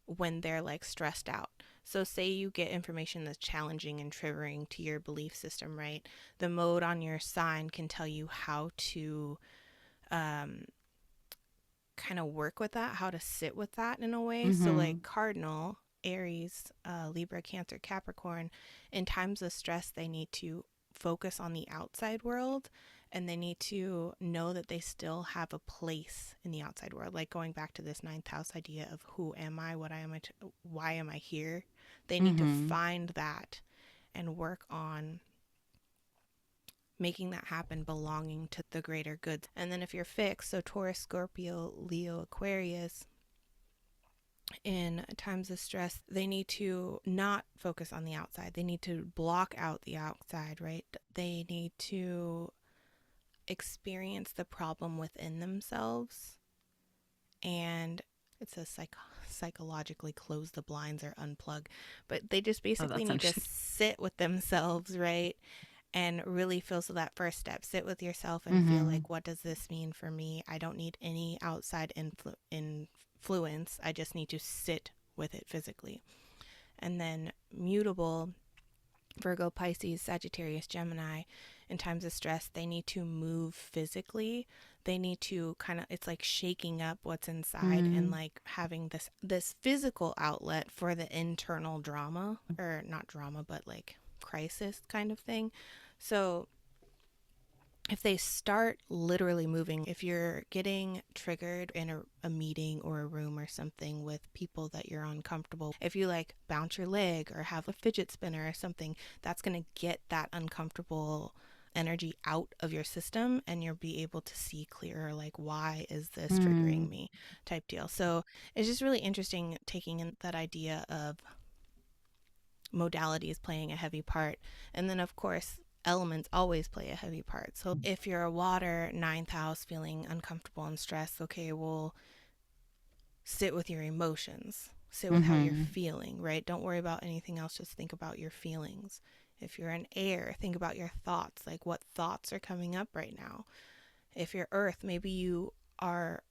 when they're like stressed out. So, say you get information that's challenging and triggering to your belief system, right? The mode on your sign can tell you how to um, kind of work with that, how to sit with that in a way. So, Mm-hmm. like Cardinal, Aries, Libra, Cancer, Capricorn, in times of stress, they need to focus on the outside world and they need to know that they still have a place in the outside world. Like going back to this ninth house idea of who am I, what I am, why am I here? They need to Mm-hmm. find that and work on making that happen, belonging to the greater good. And then if you're fixed, so Taurus, Scorpio, Leo, Aquarius, in times of stress, they need to not focus on the outside. They need to block out the outside, right? They need to experience the problem within themselves. And it says psychologically close the blinds or unplug. But they just Oh, basically that's need to interesting. sit with themselves, right? And really feel, so that first step, sit with yourself and feel Mm-hmm. like, what does this mean for me? I don't need any outside fluence. I just need to sit with it physically. And then mutable, Virgo, Pisces, Sagittarius, Gemini, in times of stress, they need to move physically. They need to kind of, it's like shaking up what's inside and Mm. like having this physical outlet for the internal drama, or not drama, but like crisis kind of thing. So if they start literally moving, if you're getting triggered in a meeting or a room or something with people that you're uncomfortable, if you like bounce your leg or have a fidget spinner or something, that's going to get that uncomfortable energy out of your system, and you'll be able to see clearer, like, why is this triggering Mm. me, type deal. So it's just really interesting taking in that idea of modalities playing a heavy part. And then, of course, elements always play a heavy part. So if you're a water, ninth house, feeling uncomfortable and stressed, okay, well, sit with your emotions, sit with how you're Mm-hmm. feeling, right? Don't worry about anything else, just think about your feelings. If you're an air, think about your thoughts, like what thoughts are coming up right now. If you're earth, maybe you are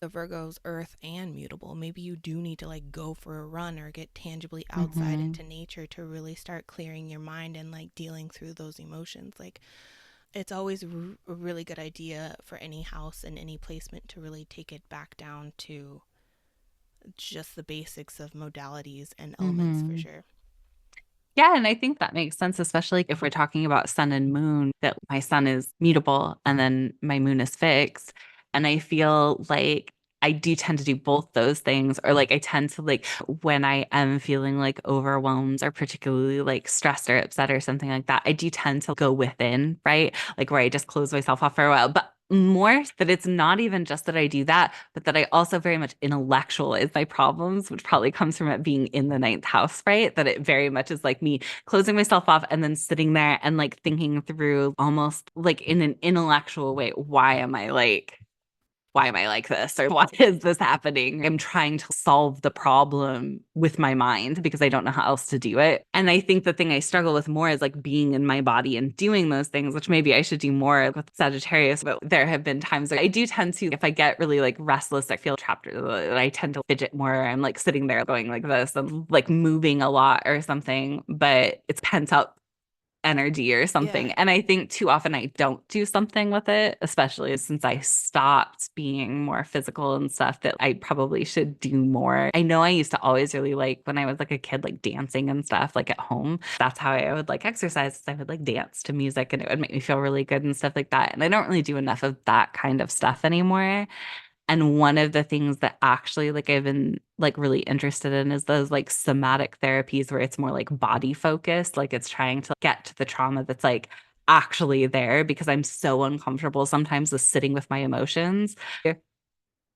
the Virgo's earth and mutable. Maybe you do need to like go for a run or get tangibly outside Mm-hmm. into nature to really start clearing your mind and like dealing through those emotions. Like it's always a really good idea for any house and any placement to really take it back down to just the basics of modalities and elements for Mm-hmm. sure. Yeah, and I think that makes sense, especially if we're talking about sun and moon, that my sun is mutable and then my moon is fixed. And I feel like I do tend to do both those things, or like I tend to like when I am feeling like overwhelmed or particularly like stressed or upset or something like that, I do tend to go within, right? Like where I just close myself off for a while. But more that it's not even just that I do that, but that I also very much intellectualize my problems, which probably comes from it being in the ninth house, right? That it very much is like me closing myself off and then sitting there and like thinking through almost like in an intellectual way, why am I like this? Or why is this happening? I'm trying to solve the problem with my mind because I don't know how else to do it. And I think the thing I struggle with more is like being in my body and doing those things, which maybe I should do more with Sagittarius. But there have been times I do tend to, if I get really like restless, I feel trapped, I tend to fidget more. I'm like sitting there going like this and like moving a lot or something, but it's pent up energy or Yeah. something. And I think too often I don't do something with it, especially since I stopped being more physical and stuff, that I probably should do more. I know I used to always really like when I was like a kid, like dancing and stuff, like at home. That's how I would like exercise. I would like dance to music and it would make me feel really good and stuff like that. And I don't really do enough of that kind of stuff anymore. And one of the things that actually like I've been like really interested in is those like somatic therapies where it's more like body focused, like it's trying to get to the trauma that's like actually there because I'm so uncomfortable sometimes with sitting with my emotions.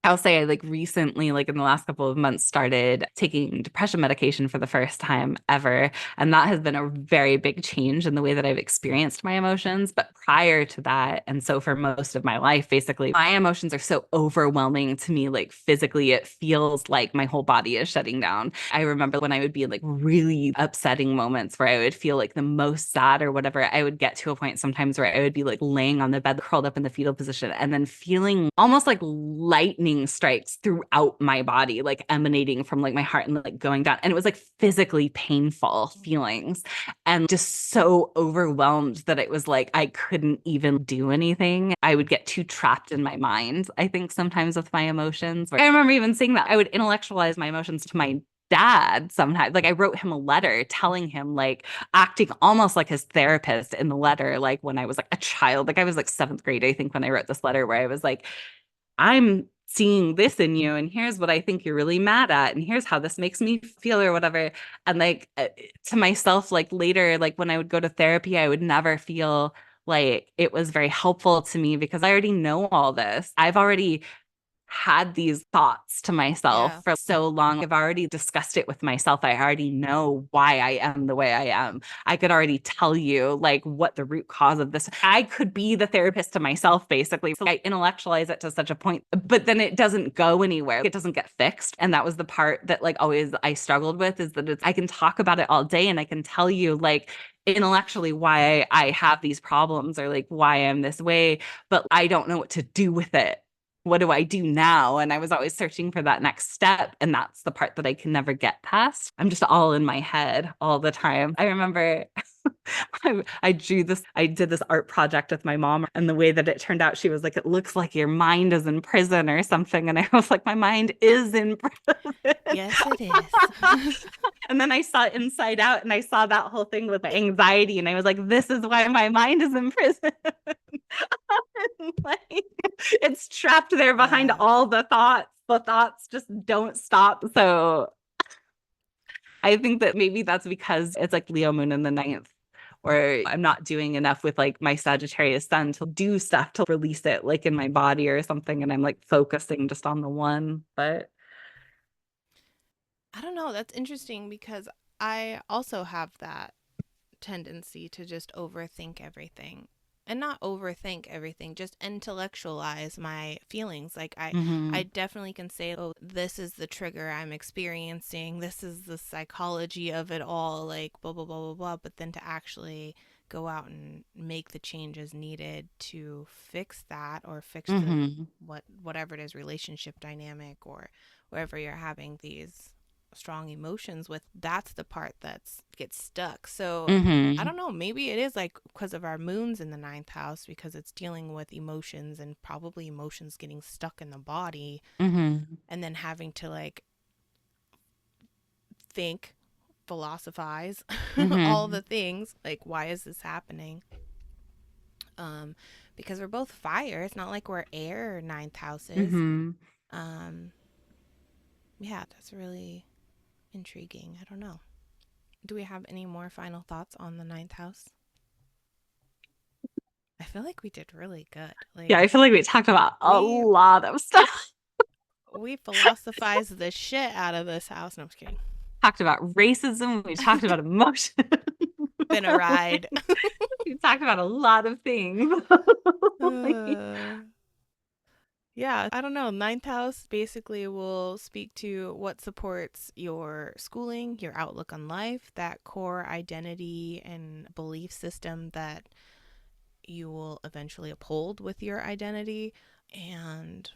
I'll say I like recently, like in the last couple of months, started taking depression medication for the first time ever. And that has been a very big change in the way that I've experienced my emotions. But prior to that, and so for most of my life, basically, my emotions are so overwhelming to me, like physically, it feels like my whole body is shutting down. I remember when I would be in like really upsetting moments where I would feel like the most sad or whatever, I would get to a point sometimes where I would be like laying on the bed, curled up in the fetal position, and then feeling almost like lightning strikes throughout my body, like emanating from like my heart and like going down. And it was like physically painful feelings and just so overwhelmed that it was like I couldn't even do anything. I would get too trapped in my mind, I think, sometimes with my emotions. I remember even saying that I would intellectualize my emotions to my dad sometimes. Like I wrote him a letter telling him, like acting almost like his therapist in the letter, like when I was like a child. Like I was like seventh grade, I think, when I wrote this letter where I was like, I'm seeing this in you, and here's what I think you're really mad at, and here's how this makes me feel, or whatever. And like to myself, like later, like when I would go to therapy, I would never feel like it was very helpful to me because I already know all this. I've already had these thoughts to myself Yeah. for so long. I've already discussed it with myself. I already know why I am the way I am. I could already tell you like what the root cause of this. I could be the therapist to myself basically. So I intellectualize it to such a point, but then it doesn't go anywhere. It doesn't get fixed. And that was the part that like always I struggled with, is that I can talk about it all day and I can tell you like intellectually why I have these problems or like why I'm this way, but I don't know what to do with it. what do I do now? And I was always searching for that next step. And that's the part that I can never get past. I'm just all in my head all the time. I remember I did this art project with my mom, and the way that it turned out, she was like, it looks like your mind is in prison or something. And I was like, my mind is in prison. Yes, it is. And then I saw Inside Out and I saw that whole thing with anxiety. And I was like, this is why my mind is in prison. Like, it's trapped there behind Yeah. all the thoughts. The thoughts just don't stop. So I think that maybe that's because it's like Leo moon in the ninth, or I'm not doing enough with like my Sagittarius sun to do stuff to release it like in my body or something. And I'm like focusing just on the one. But I don't know. That's interesting because I also have that tendency to just overthink everything. And not overthink everything, just intellectualize my feelings. Like I mhm, definitely can say, oh, this is the trigger I'm experiencing. This is the psychology of it all, like blah blah blah blah blah. But then to actually go out and make the changes needed to fix that or fix the mhm, whatever it is, relationship dynamic or wherever you're having these strong emotions with, that's the part that's gets stuck. So I mhm, don't know, maybe it is like because of our moons in the ninth house, because it's dealing with emotions and probably emotions getting stuck in the body mhm, and then having to like think, philosophize, all the mhm, things like why is this happening? Um, because we're both fire. It's not like we're air ninth houses. mhm. Um, yeah, that's really intriguing. I don't know. Do we have any more final thoughts on the ninth house? I feel like we did really good. Yeah, I Like feel like we talked about a we lot of stuff. we philosophized the shit out of this house. No, I'm just kidding. Talked about racism. We talked about emotion. Been a ride. We talked about a lot of things. uh, yeah, I don't know. Ninth house basically will speak to what supports your schooling, your outlook on life, that core identity and belief system that you will eventually uphold with your identity. And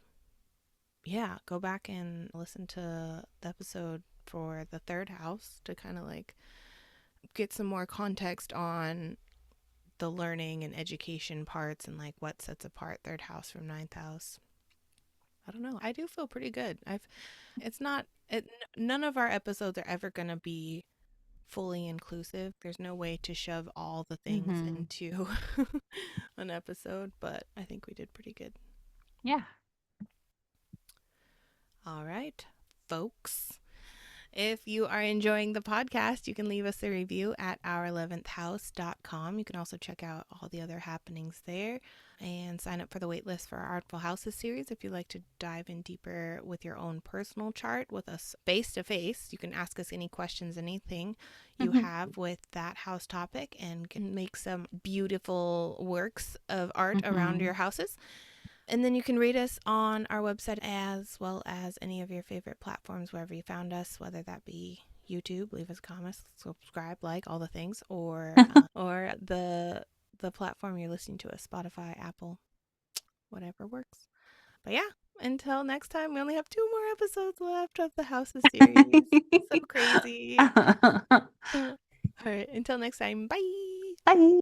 yeah, go back and listen to the episode for the third house to kind of like get some more context on the learning and education parts and like what sets apart third house from ninth house. I don't know. I do feel pretty good. It's not, none of our episodes are ever going to be fully inclusive. There's no way to shove all the things Hmm. into an episode, but I think we did pretty good. Yeah. All right, folks. If you are enjoying the podcast, you can leave us a review at our11thhouse.com. You can also check out all the other happenings there and sign up for the waitlist for our Artful Houses series if you'd like to dive in deeper with your own personal chart with us face to face. You can ask us any questions, anything you Hmm. have with that house topic, and can make some beautiful works of art around Hmm. your houses. And then you can rate us on our website as well as any of your favorite platforms wherever you found us, whether that be YouTube, leave us a comment, subscribe, like all the things, or the platform you're listening to us, Spotify, Apple, whatever works. But yeah, until next time, we only have 2 more episodes left of the Houses series. So crazy. All right, until next time, bye. Bye.